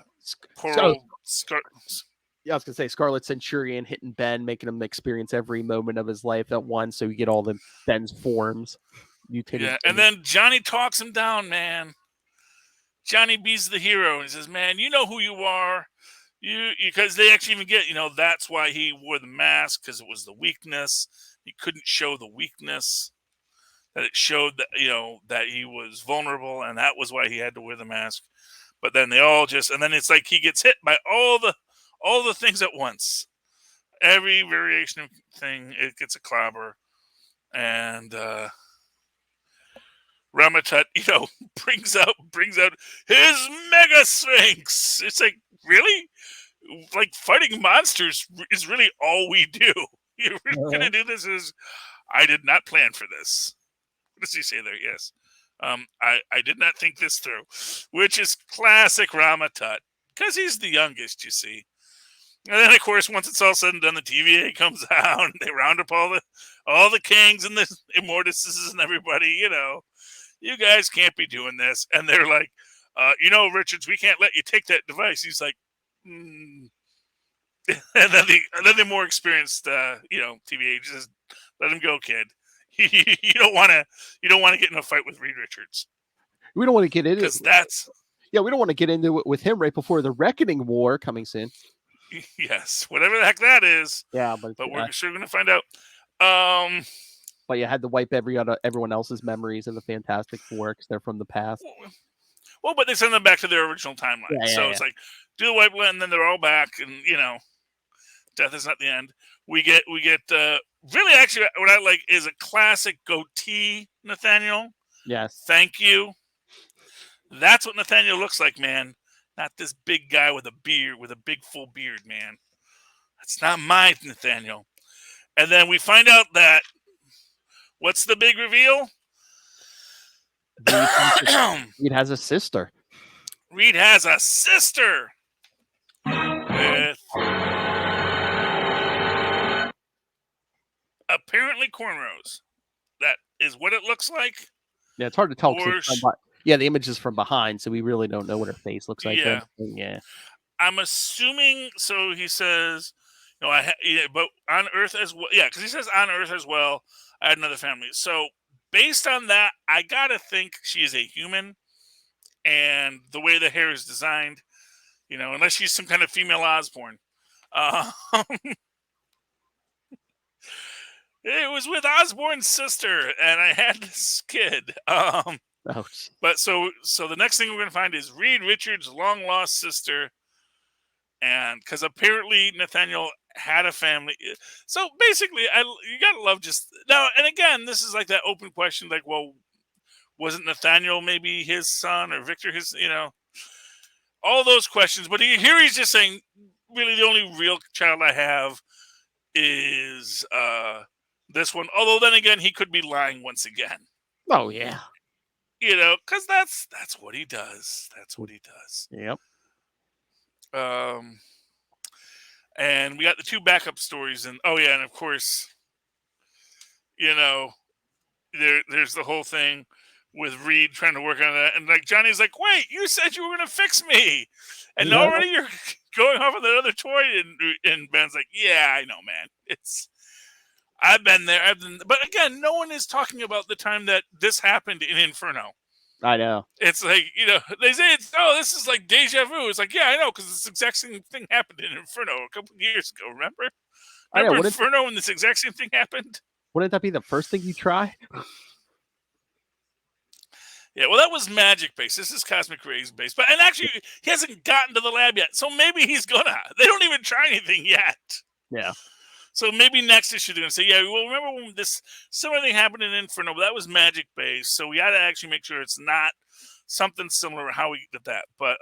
was going to say Scarlet Centurion hitting Ben, making him experience every moment of his life at once, so you get all the Ben's forms. Mutated. Yeah, and then Johnny talks him down, man. Johnny B's the hero, and he says, "Man, you know who you are. Because they actually even get, that's why he wore the mask, because it was the weakness. He couldn't show the weakness. That it showed that, that he was vulnerable, and that was why he had to wear the mask. But then they all and then it's like he gets hit by all the things at once. Every variation of thing, it gets a clobber. And Ramatut, brings out his Mega Sphinx. It's like, really? Like, fighting monsters is really all we do. You're going to do this? I did not plan for this. What does he say there? Yes. I did not think this through, which is classic Ramatut, because he's the youngest, you see. And then, of course, once it's all said and done, the TVA comes out, and they round up all the kings and the Immortuses and everybody, You guys can't be doing this. And they're like, Richards, we can't let you take that device. He's like, And then the more experienced, TVA just let him go, kid. You don't want to get in a fight with Reed Richards. We don't want to get into it. We don't want to get into it with him right before the Reckoning War coming soon. Yes, whatever the heck that is. Yeah, but we're sure going to find out. But you had to wipe everyone else's memories of the Fantastic Four because they're from the past. Well, but they send them back to their original timeline. It's like, do the wipe, and then they're all back, and death is not the end. We get really, actually, what I like is a classic goatee, Nathaniel. Yes. Thank you. That's what Nathaniel looks like, man. Not this big guy with a beard, with a big full beard, man. That's not my Nathaniel. And then we find out that, what's the big reveal? Reed has a sister. Reed has a sister with apparently cornrows. That is what it looks like. Yeah, it's hard to tell. The image is from behind, so we really don't know what her face looks like. Yeah. I'm assuming. So he says, but on Earth as well. Yeah, because he says on Earth as well, I had another family. So based on that, I gotta think she is a human, and the way the hair is designed, unless she's some kind of female Osborn. Uh, it was with Osborn's sister, and I had this kid. Oh, But so the next thing we're gonna find is Reed Richards' long lost sister, and because apparently Nathaniel had a family. So basically, you gotta love just now. And again, this is like that open question, like, well, wasn't Nathaniel maybe his son or Victor his? All those questions. But here he's just saying, really, the only real child I have is this one. Although then again, he could be lying once again. Oh yeah. Because that's what he does. That's what he does. Yep. And we got the two backup stories, and and of course, there's the whole thing with Reed trying to work on that, and like Johnny's like, "Wait, you said you were gonna fix me, and already you're going off on that other toy." And Ben's like, "Yeah, I know, man. I've been there. But again, no one is talking about the time that this happened in Inferno. I know. It's like, they say this is like deja vu. It's like, yeah, I know, because this exact same thing happened in Inferno a couple of years ago. Remember? I know. Inferno when this exact same thing happened? Wouldn't that be the first thing you try? Yeah, well, that was magic based. This is cosmic rays based. And actually, he hasn't gotten to the lab yet. So maybe he's gonna. They don't even try anything yet. Yeah. So maybe next issue they're going to say, yeah, well, remember when this similar thing happened in Inferno, but that was magic based. So we got to actually make sure it's not something similar how we did that. But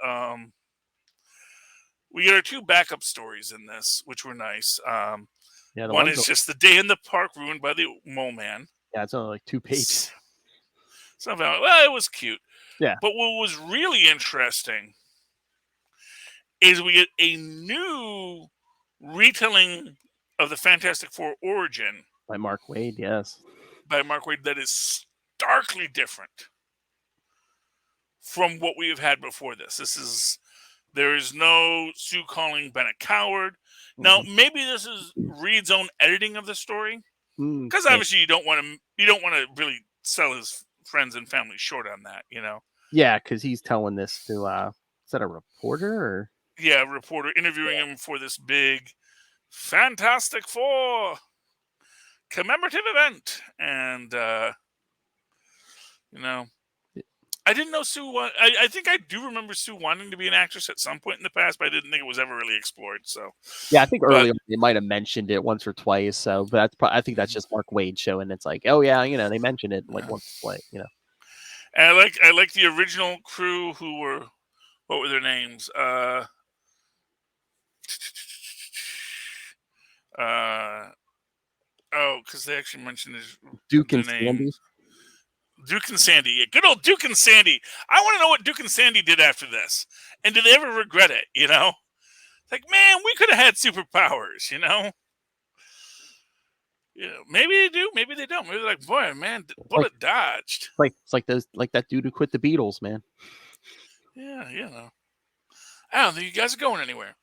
we get our two backup stories in this, which were nice. One is just the day in the park ruined by the mole man. Yeah, it's only like 2 pages. Well, it was cute. Yeah. But what was really interesting is we get a new retelling of the Fantastic Four origin by Mark Waid, yes. By Mark Waid, that is starkly different from what we have had before this. There is no Sue calling Ben a coward. Now, maybe this is Reed's own editing of the story, because obviously you don't want to really sell his friends and family short on that, Yeah, because he's telling this to is that a reporter or? Yeah, a reporter interviewing him for this big Fantastic Four commemorative event, and I didn't know Sue. I think I do remember Sue wanting to be an actress at some point in the past, but I didn't think it was ever really explored. So yeah, I think earlier they might have mentioned it once or twice. So, but I think that's just Mark Waid showing. It's like, oh yeah, they mentioned it like once or twice. And I like the original crew who were, what were their names? Because they actually mentioned Duke and Sandy. Duke and Sandy. Yeah, good old Duke and Sandy. I want to know what Duke and Sandy did after this. And did they ever regret it, Like, man, we could have had superpowers, Maybe they do, maybe they don't. Maybe they're like, boy, man, bullet dodged. It's like that dude who quit the Beatles, man. Yeah, I don't think you guys are going anywhere.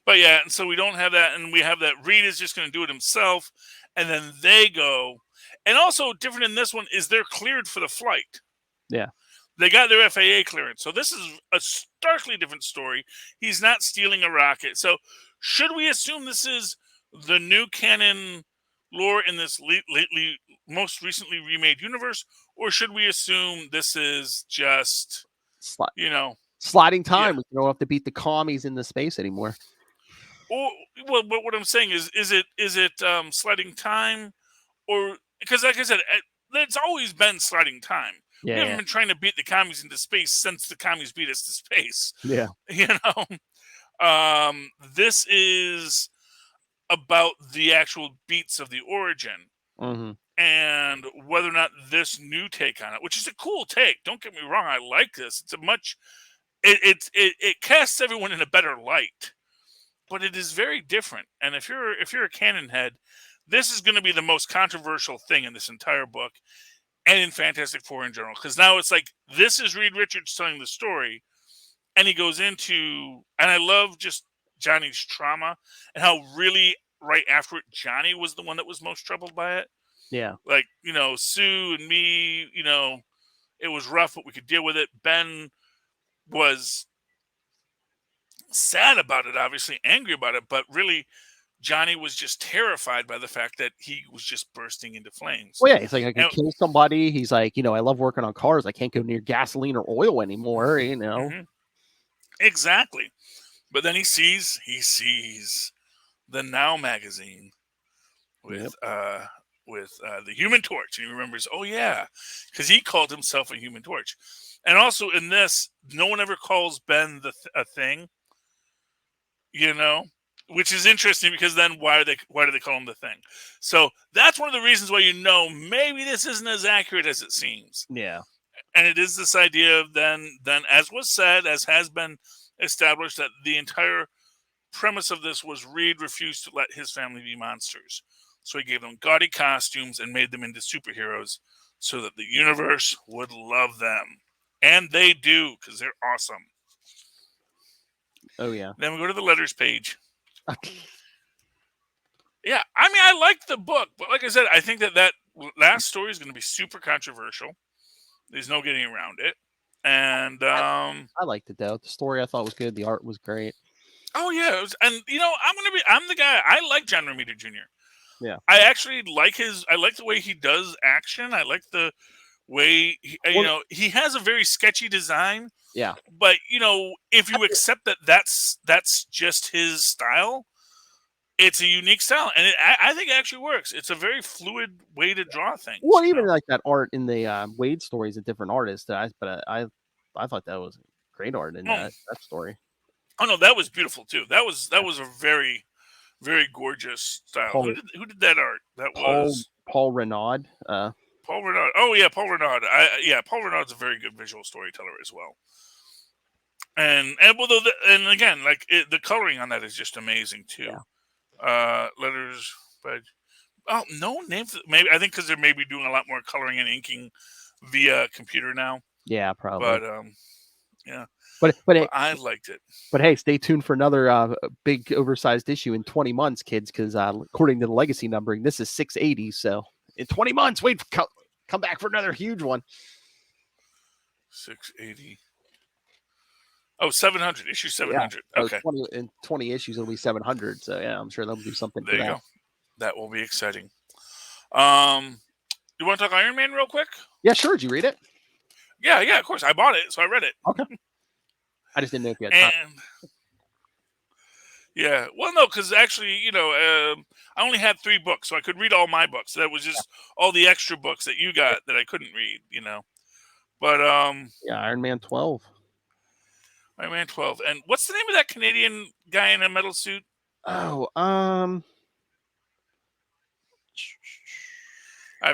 But yeah, and so we don't have that, and we have that Reed is just going to do it himself, and then they go. And also different in this one is they're cleared for the flight. Yeah. They got their FAA clearance. So this is a starkly different story. He's not stealing a rocket. So should we assume this is the new canon lore in this most recently remade universe, or should we assume this is just, sliding time? We don't have to beat the commies in the space anymore. Well, but what I'm saying is it sliding time, or because like I said, it's always been sliding time. Yeah, we haven't been trying to beat the commies into space since the commies beat us to space. Yeah, this is about the actual beats of the origin, and whether or not this new take on it, which is a cool take. Don't get me wrong, I like this. It's a much it casts everyone in a better light. But it is very different, and if you're a canon head, this is going to be the most controversial thing in this entire book, and in Fantastic Four in general. Because now it's like this is Reed Richards telling the story, and he goes into, and I love just Johnny's trauma and how really right after it, Johnny was the one that was most troubled by it. Yeah. Like, Sue and me, it was rough, but we could deal with it. Ben was sad about it, obviously angry about it, but really Johnny was just terrified by the fact that he was just bursting into flames. Well, yeah, he's like, I can And, kill somebody. He's like, I love working on cars. I can't go near gasoline or oil anymore, mhm, exactly. But then he sees the Now magazine Yep. with the Human Torch, and he remembers, oh yeah, because he called himself a Human Torch. And also in this, no one ever calls Ben a thing, which is interesting because then why do they call him the Thing? So that's one of the reasons why maybe this isn't as accurate as it seems. Yeah. And it is this idea of then as was said, as has been established, that the entire premise of this was Reed refused to let his family be monsters. So he gave them gaudy costumes and made them into superheroes so that the universe would love them. And they do, because they're awesome. Oh, yeah. Then we go to the letters page. Yeah, I mean, I liked the book, but like I said, I think that last story is going to be super controversial. There's no getting around it. And I liked it, though. The story I thought was good. The art was great. oh yeah, and I'm the guy. I like John Romita Jr. Yeah. I actually like I like the way he does action. I like the way he has a very sketchy design. Yeah. But if you accept that that's just his style, it's a unique style, and I think it actually works. It's a very fluid way to draw things. Well, even like that art in the Wade story is a different artist. I thought that was great art in that story. Oh no, that was beautiful too. That was a very, very gorgeous style. Who did that art? That was Paul Renaud. Paul Renaud. Oh yeah, Paul Renaud. Paul Renaud's a very good visual storyteller as well. And again, like the coloring on that is just amazing too. Yeah. Letters, but no names. Maybe I think because they're maybe doing a lot more coloring and inking via computer now. Yeah, probably. But yeah. But I liked it. But hey, stay tuned for another big oversized issue in 20 months, kids, because according to the legacy numbering, this is 680. So in 20 months, come back for another huge one. 680. Oh, 700. Issue 700. Yeah. Okay. 20 issues, it'll be 700. So yeah, I'm sure they'll do something. There you go. That will be exciting. You want to talk Iron Man real quick? Yeah, sure. Did you read it? Yeah, of course. I bought it, so I read it. Okay. I just didn't know if you had time. Yeah. Well, no, because actually, I only had 3 books, so I could read all my books. That was just all the extra books that you got that I couldn't read, But yeah, Iron Man 12. Iron Man 12. And what's the name of that Canadian guy in a metal suit? Oh, I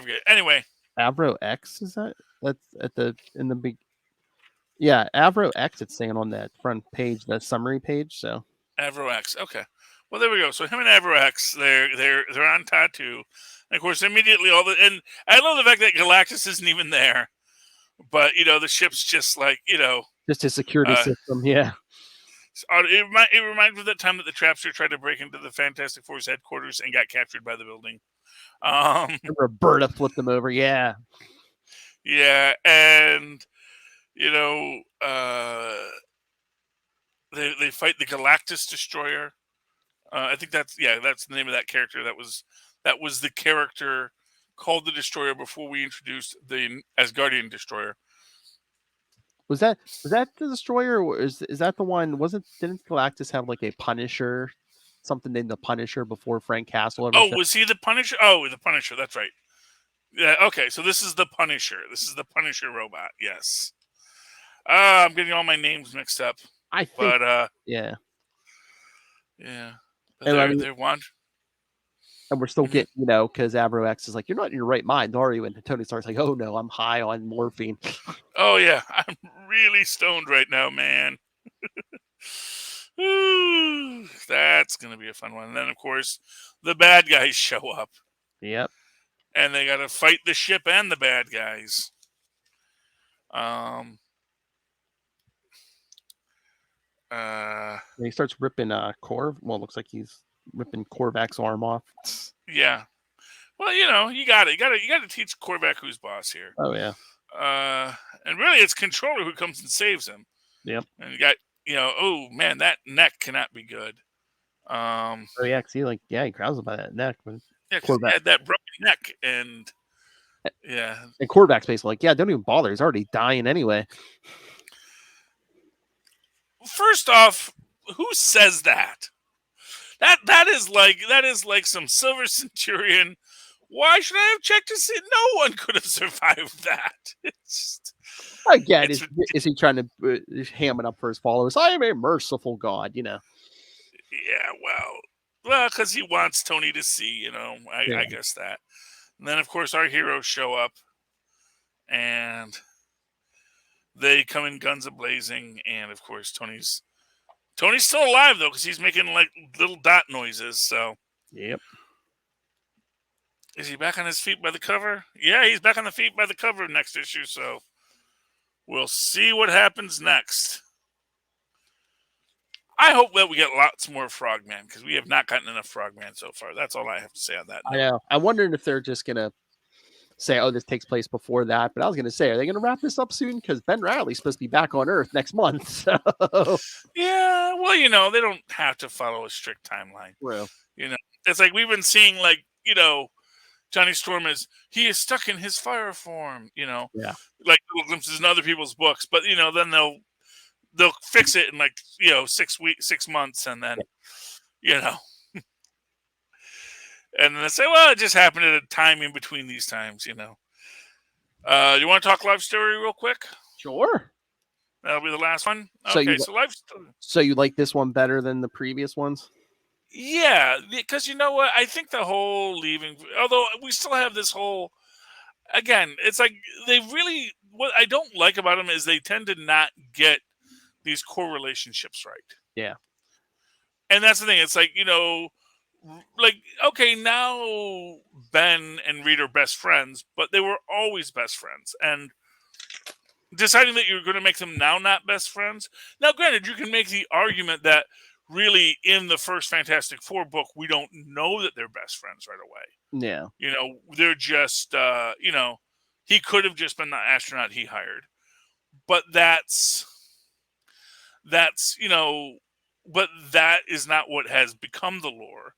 forget. Anyway, Avro X, is that? That's in the big. Yeah, Avro X. It's saying on that front page, that summary page. So Avro X. Okay. Well, there we go. So him and Avro X, they're on Tattoo, and of course immediately and I love the fact that Galactus isn't even there, but the ship's just like just a security system. Yeah. It reminds me of that time that the Trapster tried to break into the Fantastic Four's headquarters and got captured by the building. Roberta flipped them over. Yeah. Yeah, and they fight the Galactus Destroyer. I think that's the name of that character. That was the character called the Destroyer before we introduced the Asgardian Destroyer. Was that the Destroyer? Or is that the one? Didn't Galactus have like a Punisher, something named the Punisher before Frank Castle? Was he the Punisher? Oh, the Punisher. That's right. Yeah. Okay. So this is the Punisher. This is the Punisher robot. Yes. I'm getting all my names mixed up. I think. But yeah. Yeah. But they're one. And we're still getting, because Avro X is like, you're not in your right mind, are you? And Tony Stark's like, oh no, I'm high on morphine. Oh yeah, I'm really stoned right now, man. Ooh, that's gonna be a fun one. And then of course the bad guys show up. Yep. And they gotta fight the ship and the bad guys. And he starts ripping Corv. Well, it looks like he's ripping Korvac's arm off. Yeah. Well, you got to teach Korvac who's boss here. Oh yeah. And really, it's Controller who comes and saves him. Yep. And you got, oh man, that neck cannot be good. Oh yeah, cause he growls about that neck. But Yeah, because he had that broken neck, and and Korvac's basically like, yeah, don't even bother. He's already dying anyway. First off, who says that? That is like some Silver Centurion. Why should I have checked to see? No one could have survived that. It's just, Again, is he trying to ham it up for his followers? I am a merciful God, Yeah, well, because he wants Tony to see. I guess that. And then, of course, our heroes show up, and they come in guns a-blazing, and of course, Tony's still alive though, because he's making like little dot noises. So, yep. Is he back on his feet by the cover? Yeah, he's back on the feet by the cover next issue. So, we'll see what happens next. I hope that we get lots more Frogman, because we have not gotten enough Frogman so far. That's all I have to say on that note. I know. I'm wondering if they're just gonna say, "Oh, this takes place before that." But I was gonna say, are they gonna wrap this up soon? Because Ben Riley's supposed to be back on Earth next month. So yeah, well, they don't have to follow a strict timeline. Well, It's like we've been seeing, like Johnny Storm he is stuck in his fire form. Yeah. Like little glimpses in other people's books, but then they'll fix it in like 6 months, and then and then they say, well, it just happened at a time in between these times. You want to talk live story real quick? Sure. That'll be the last one. So Okay, so live story. So you like this one better than the previous ones? Yeah, because you know what? I think the whole leaving, although we still have this whole, again, it's like they really, what I don't like about them is they tend to not get these core relationships right. Yeah. And that's the thing. It's like, like, okay, now Ben and Reed are best friends, but they were always best friends. And deciding that you're going to make them now not best friends. Now, granted, you can make the argument that really in the first Fantastic Four book, we don't know that they're best friends right away. Yeah. They're just, he could have just been the astronaut he hired. But that's, but that is not what has become the lore.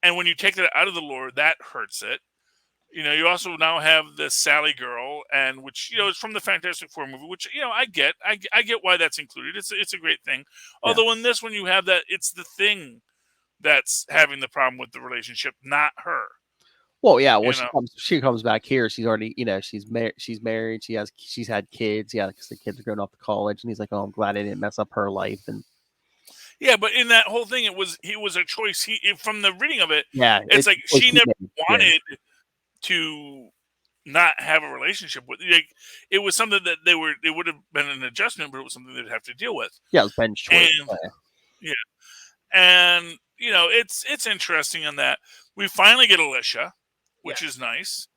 And when you take that out of the lore, that hurts it. You also now have the Sally girl, and which is from the Fantastic Four movie, which I get why that's included. It's a great thing. Although in this one you have that it's the Thing that's having the problem with the relationship, not her. Well, yeah. Well, she comes back here. She's already she's married. She's married. She's had kids. Yeah, because the kids are going off to college, and he's like, oh, I'm glad I didn't mess up her life. And yeah, but in that whole thing, it was a choice. From the reading of it, yeah, it's like she never wanted to not have a relationship with. Like, it was something that it would have been an adjustment, but it was something they'd have to deal with. Yeah, it was Ben's choice. And it's interesting in that we finally get Alicia, which is nice.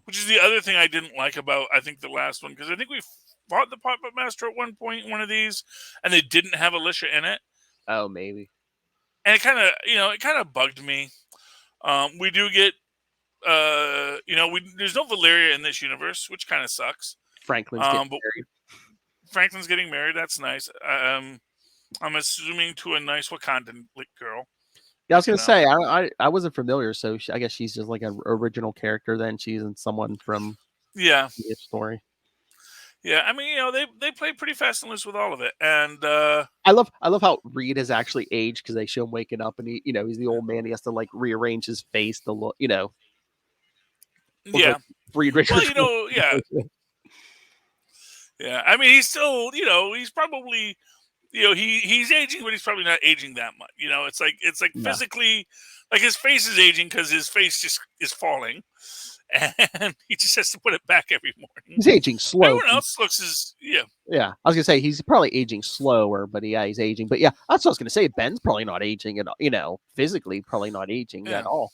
Which is the other thing I didn't like about I think the last one, because I think we fought the Puppet Master at one point in one of these, and they didn't have Alicia in it. Oh, maybe. And it kind of bugged me. We do get there's no Valeria in this universe, which kind of sucks. Franklin's getting married. Franklin's getting married. That's nice. I'm assuming to a nice Wakandan girl. Yeah, I was gonna say I wasn't familiar, so I guess she's just like an original character. Then she isn't someone from the story. Yeah, I mean, they play pretty fast and loose with all of it, and I love how Reed has actually aged, because they show him waking up, and he's the old man. He has to like rearrange his face to look, Yeah, like Reed Richards. Well, yeah. Yeah, I mean, he's still, he's probably, he's aging, but he's probably not aging that much. It's like physically, like his face is aging because his face just is falling, and he just has to put it back every morning. He's aging slow. Everyone else looks Yeah, I was gonna say he's probably aging slower, but he's aging. But yeah, that's what I was gonna say. Ben's probably not aging at all. Physically, probably not aging at all.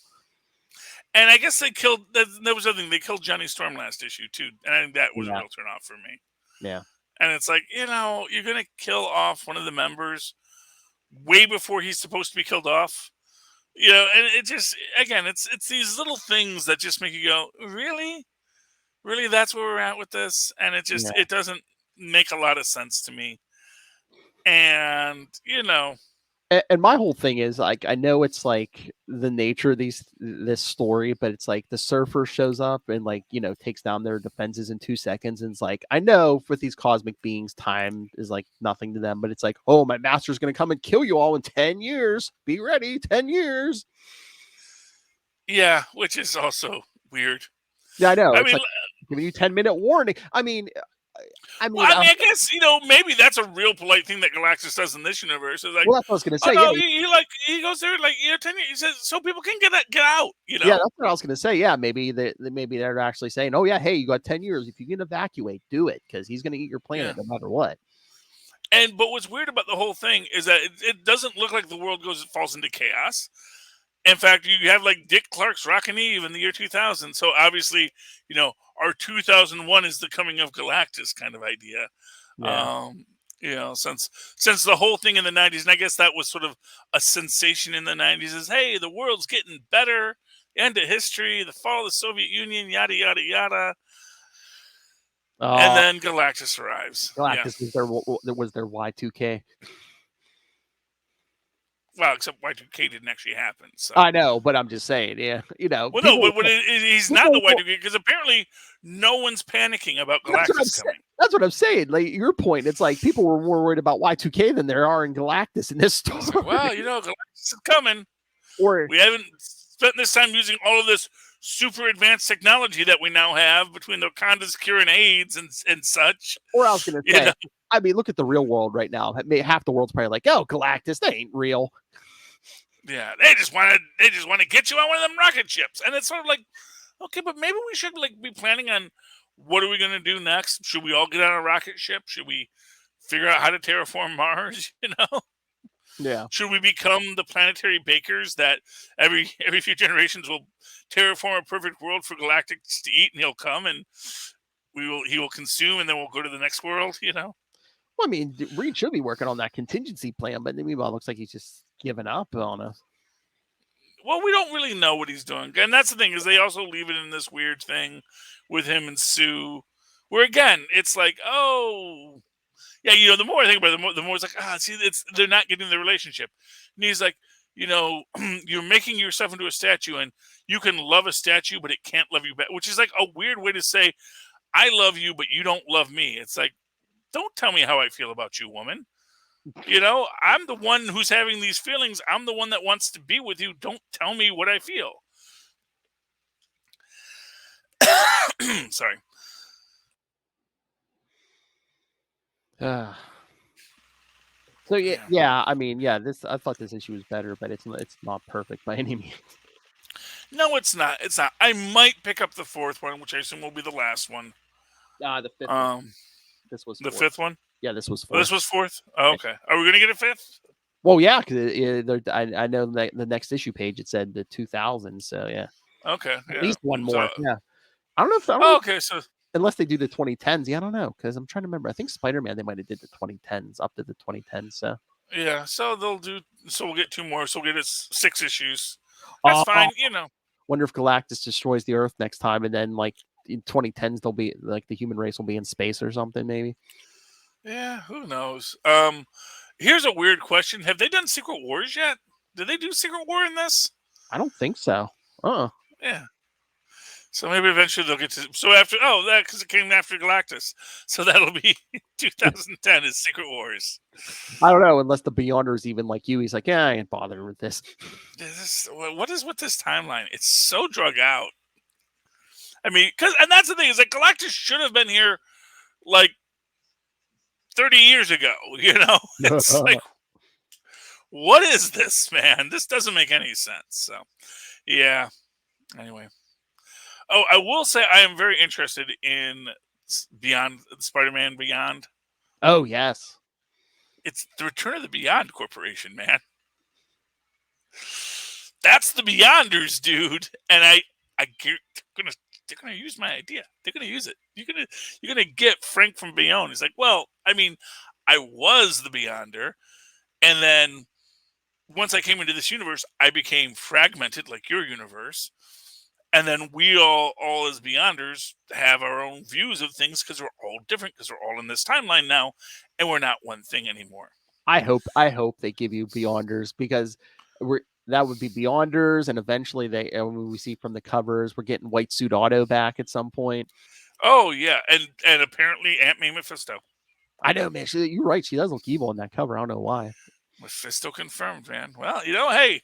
And I guess they killed. There was other thing. They killed Johnny Storm last issue too, and I think that was a real turn off for me. Yeah. And it's like, you're going to kill off one of the members way before he's supposed to be killed off. And it just, again, it's these little things that just make you go, really, really, that's where we're at with this, and Yeah. it doesn't make a lot of sense to me. And And my whole thing is like, I know it's like the nature of this story, but it's like the surfer shows up and like, takes down their defenses in 2 seconds. And it's like, I know with these cosmic beings, time is like nothing to them, but it's like, oh, my master's going to come and kill you all in 10 years. Be ready. 10 years. yeah, which is also weird. Yeah, I know. I It's mean, like giving you 10-minute warning. I mean, I guess maybe that's a real polite thing that Galactus does in this universe. Is like, well, that's what I was going to oh say. no, Yeah, he goes there like 10 years. He says so people can get out. yeah, that's what I was going to say. Yeah, maybe they're actually saying, oh yeah, hey, you got 10 years. If you can evacuate, do it because he's going to eat your planet no matter what. But what's weird about the whole thing is that it doesn't look like the world falls into chaos. In fact, you have like Dick Clark's Rockin' Eve in the year 2000. So obviously, our 2001 is the coming of Galactus kind of idea. Yeah. Since the whole thing in the 90s, and I guess that was sort of a sensation in the 90s, is hey, the world's getting better, end of history, the fall of the Soviet Union, yada yada yada. And then Galactus arrives. Galactus was their Y2K. Well, except Y2K didn't actually happen. So I know, but I'm just saying, yeah, Well, no, but he's not the Y2K because apparently no one's panicking about Galactus coming. That's what I'm saying. Like your point, it's like people were more worried about Y2K than there are in Galactus in this story. Like, well, Galactus is coming. Or we haven't spent this time using all of this super advanced technology that we now have between the Wakanda's curing AIDS and such. Or I was going to say, I mean, look at the real world right now. Half the world's probably like, "Oh, Galactus, that ain't real." Yeah, they just want to get you on one of them rocket ships, and it's sort of like, okay, but maybe we should like be planning on what are we going to do next? Should we all get on a rocket ship? Should we figure out how to terraform Mars? Yeah. Should we become the planetary bakers that every few generations will terraform a perfect world for Galactus to eat, and he'll come and he will consume, and then we'll go to the next world? Well, I mean, Reed should be working on that contingency plan, but meanwhile, it looks like he's just giving up on us. Well, we don't really know what he's doing, and that's the thing is they also leave it in this weird thing with him and Sue, where again it's like, oh, yeah, the more I think about it, the more it's like, see, they're not getting the relationship, and he's like, you're making yourself into a statue, and you can love a statue, but it can't love you back, which is like a weird way to say, I love you, but you don't love me. It's like, don't tell me how I feel about you, woman. I'm the one who's having these feelings. I'm the one that wants to be with you. Don't tell me what I feel. Sorry. So yeah. I mean, yeah. I thought this issue was better, but it's not perfect by any means. No, it's not. It's not. I might pick up the fourth one, which I assume will be the last one. The fifth. One. This was the fifth one. Yeah, this was fourth. Oh, this was fourth. Oh, okay. Are we gonna get a fifth? Well, yeah, because I know that the next issue page it said the 2000. So yeah. Okay. At least one more. Yeah. I don't know if. Okay, so unless they do the 2010s, yeah, I don't know because I'm trying to remember. I think Spider-Man they might have did the 2010s up to the 2010s. So yeah, so they'll do. So we'll get two more. So we'll get 6 issues. That's fine. Wonder if Galactus destroys the Earth next time, and then like in 2010s they'll be like the human race will be in space or something maybe. Yeah, who knows? Here's a weird question: have they done Secret Wars yet? Did they do Secret War in this? I don't think so. Yeah. So maybe eventually they'll get to. So after that because it came after Galactus, so that'll be 2010 is Secret Wars. I don't know unless the Beyonder's even like you. He's like, yeah, I ain't bothered with this. What is with this timeline? It's so drug out. I mean, and that's the thing is that Galactus should have been here like 30 years ago. It's like, what is this, man? This doesn't make any sense. So, yeah. Anyway. Oh, I will say I am very interested in Beyond Spider-Man Beyond. Oh, yes. It's the Return of the Beyond Corporation, man. That's the Beyonders, dude. And they're gonna use my idea. They're gonna use it. You're gonna get Frank from Beyond. He's like, well, I mean, I was the Beyonder, and then once I came into this universe, I became fragmented like your universe. And then we all as Beyonders have our own views of things because we're all different, because we're all in this timeline now, and we're not one thing anymore. I hope they give you Beyonders, because that would be Beyonders, and eventually we see from the covers we're getting White Suit Otto back at some point. Oh yeah, and apparently Aunt May Mephisto. I know, man. You're right. She does look evil in that cover. I don't know why. Mephisto confirmed, man. Well, hey,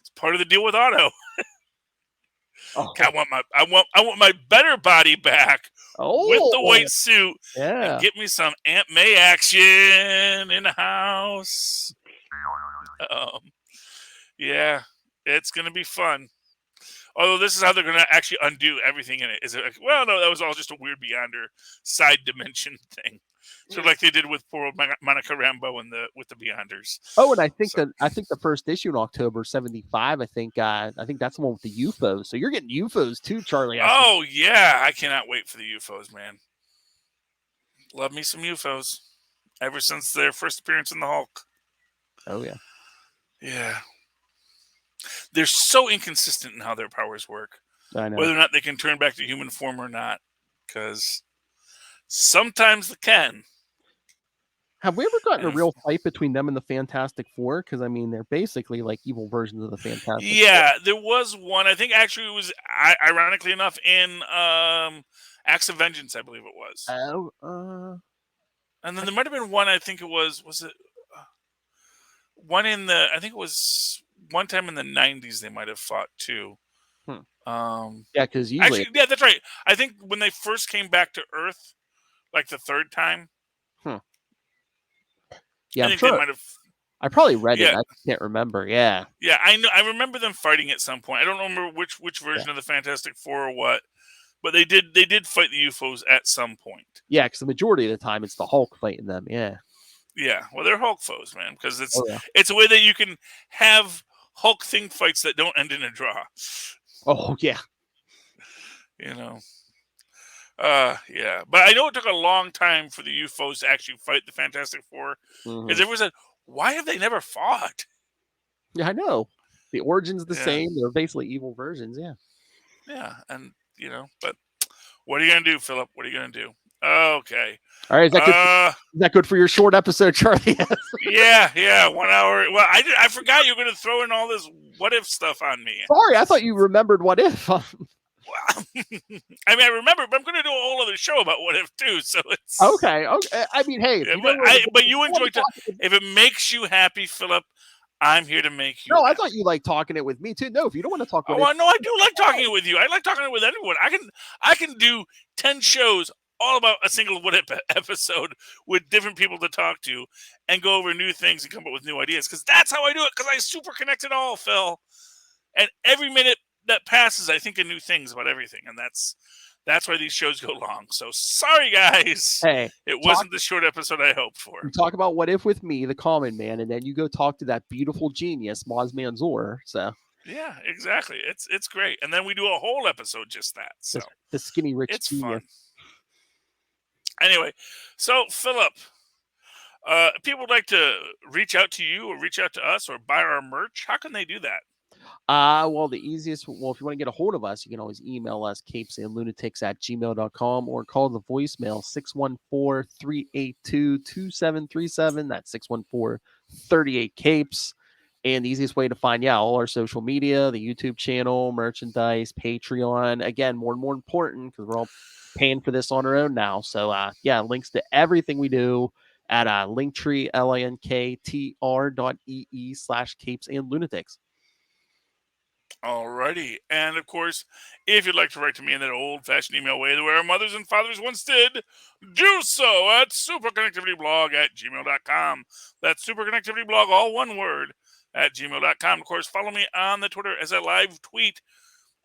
it's part of the deal with Otto. Oh. I want my better body back with the white suit. Yeah. And get me some Aunt May action in the house. Yeah, it's gonna be fun. Although this is how they're gonna actually undo everything in it. Is it like, well, no, that was all just a weird Beyonder side dimension thing. So like they did with poor old Monica Rambeau with the Beyonders. Oh, and I think the first issue in October '75. I think that's the one with the UFOs. So you're getting UFOs too, Charlie. Oh yeah, I cannot wait for the UFOs, man. Love me some UFOs. Ever since their first appearance in the Hulk. Oh yeah. Yeah. They're so inconsistent in how their powers work. I know. Whether or not they can turn back to human form or not, because sometimes they can. Have we ever gotten a real fight between them and the Fantastic Four? Because I mean, they're basically like evil versions of the Fantastic Four. Four. There was one. I think actually it was, ironically enough, in Acts of Vengeance, I believe it was. And then there might have been one. I think it was it one in the? I think it was one time in the '90s. They might have fought too. Yeah, because usually, actually, yeah, that's right. I think when they first came back to Earth, like the third time. Yeah, I'm sure. I probably read it. I can't remember. Yeah. Yeah, I know. I remember them fighting at some point. I don't remember which version of the Fantastic Four or what, but they did fight the UFOs at some point. Yeah, because the majority of the time it's the Hulk fighting them. Yeah. Yeah, well, they're Hulk foes, man, because it's a way that you can have Hulk thing fights that don't end in a draw. Oh yeah. Yeah, but I know it took a long time for the UFOs to actually fight the Fantastic Four, because everyone said, why have they never fought? Yeah, I know. The origin's the same. They're basically evil versions. Yeah. Yeah, and but what are you gonna do, Philip? What are you gonna do? Okay. All right. Is that good for your short episode, Charlie? Yeah. 1 hour. Well, I forgot you were gonna throw in all this what if stuff on me. Sorry, I thought you remembered what if. Well, I mean, I remember, but I'm going to do a whole other show about what if too. So it's okay. I mean, hey, but you enjoy it. If it makes you happy, Philip, I'm here to make you. No, happy. I thought you liked talking it with me too. No, if you don't want to talk. No, I do like talking it with you. I like talking it with anyone. I can do 10 shows all about a single what if episode with different people to talk to and go over new things and come up with new ideas, because that's how I do it. Because I super connect it all, Phil. And every minute that passes, I think of new things about everything, and that's why these shows go long. So sorry, guys. Hey, it wasn't the short episode I hoped for. You talk about what if with me, the common man, and then you go talk to that beautiful genius, Maz Manzoor. So yeah, exactly. It's great, and then we do a whole episode just that. So the skinny rich it's genius. Fun. Anyway, so Philip, if people would like to reach out to you or reach out to us or buy our merch, how can they do that? Well, the easiest, if you want to get a hold of us, you can always email us, capesandlunatics@gmail.com, or call the voicemail 614-382-2737. That's 614-38-CAPES. And the easiest way to find all our social media, the YouTube channel, merchandise, Patreon. Again, more and more important, because we're all paying for this on our own now. So links to everything we do at Linktree, linktr.ee/capesandlunatics. Alrighty. And of course, if you'd like to write to me in that old-fashioned email way the way our mothers and fathers once did, do so at superconnectivityblog@gmail.com. That's superconnectivityblog, all one word, @gmail.com. Of course, follow me on the Twitter as I live tweet.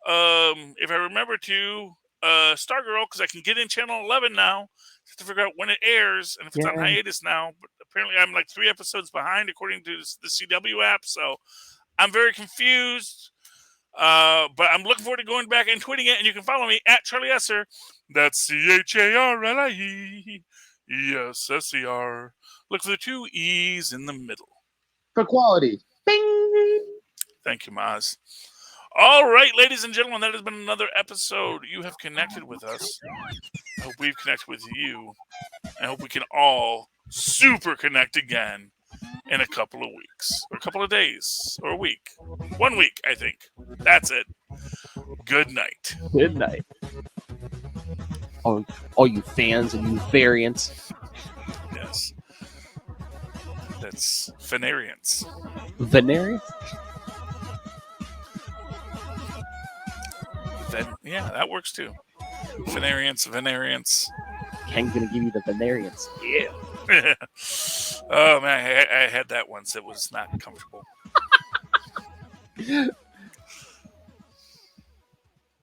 If I remember to Stargirl, because I can get in channel 11 now, to figure out when it airs and if it's on hiatus now. But apparently I'm like 3 episodes behind according to the CW app, so I'm very confused. But I'm looking forward to going back and tweeting it, and you can follow me at Charlie Esser. That's CHARLIESSER. Look for the 2 E's in the middle. For quality. Bing! Thank you, Maz. All right, ladies and gentlemen, that has been another episode. You have connected with us. I hope we've connected with you. I hope we can all super connect again in a couple of weeks, or a couple of days, or a week. 1 week, I think. That's it. Good night. Good night. All you fans and you variants. Yes. That's Venarians. Venarians? Yeah, that works too. Venarians. Ken's gonna give you the Venarians. Yeah. Oh man, I had that once. It was not comfortable.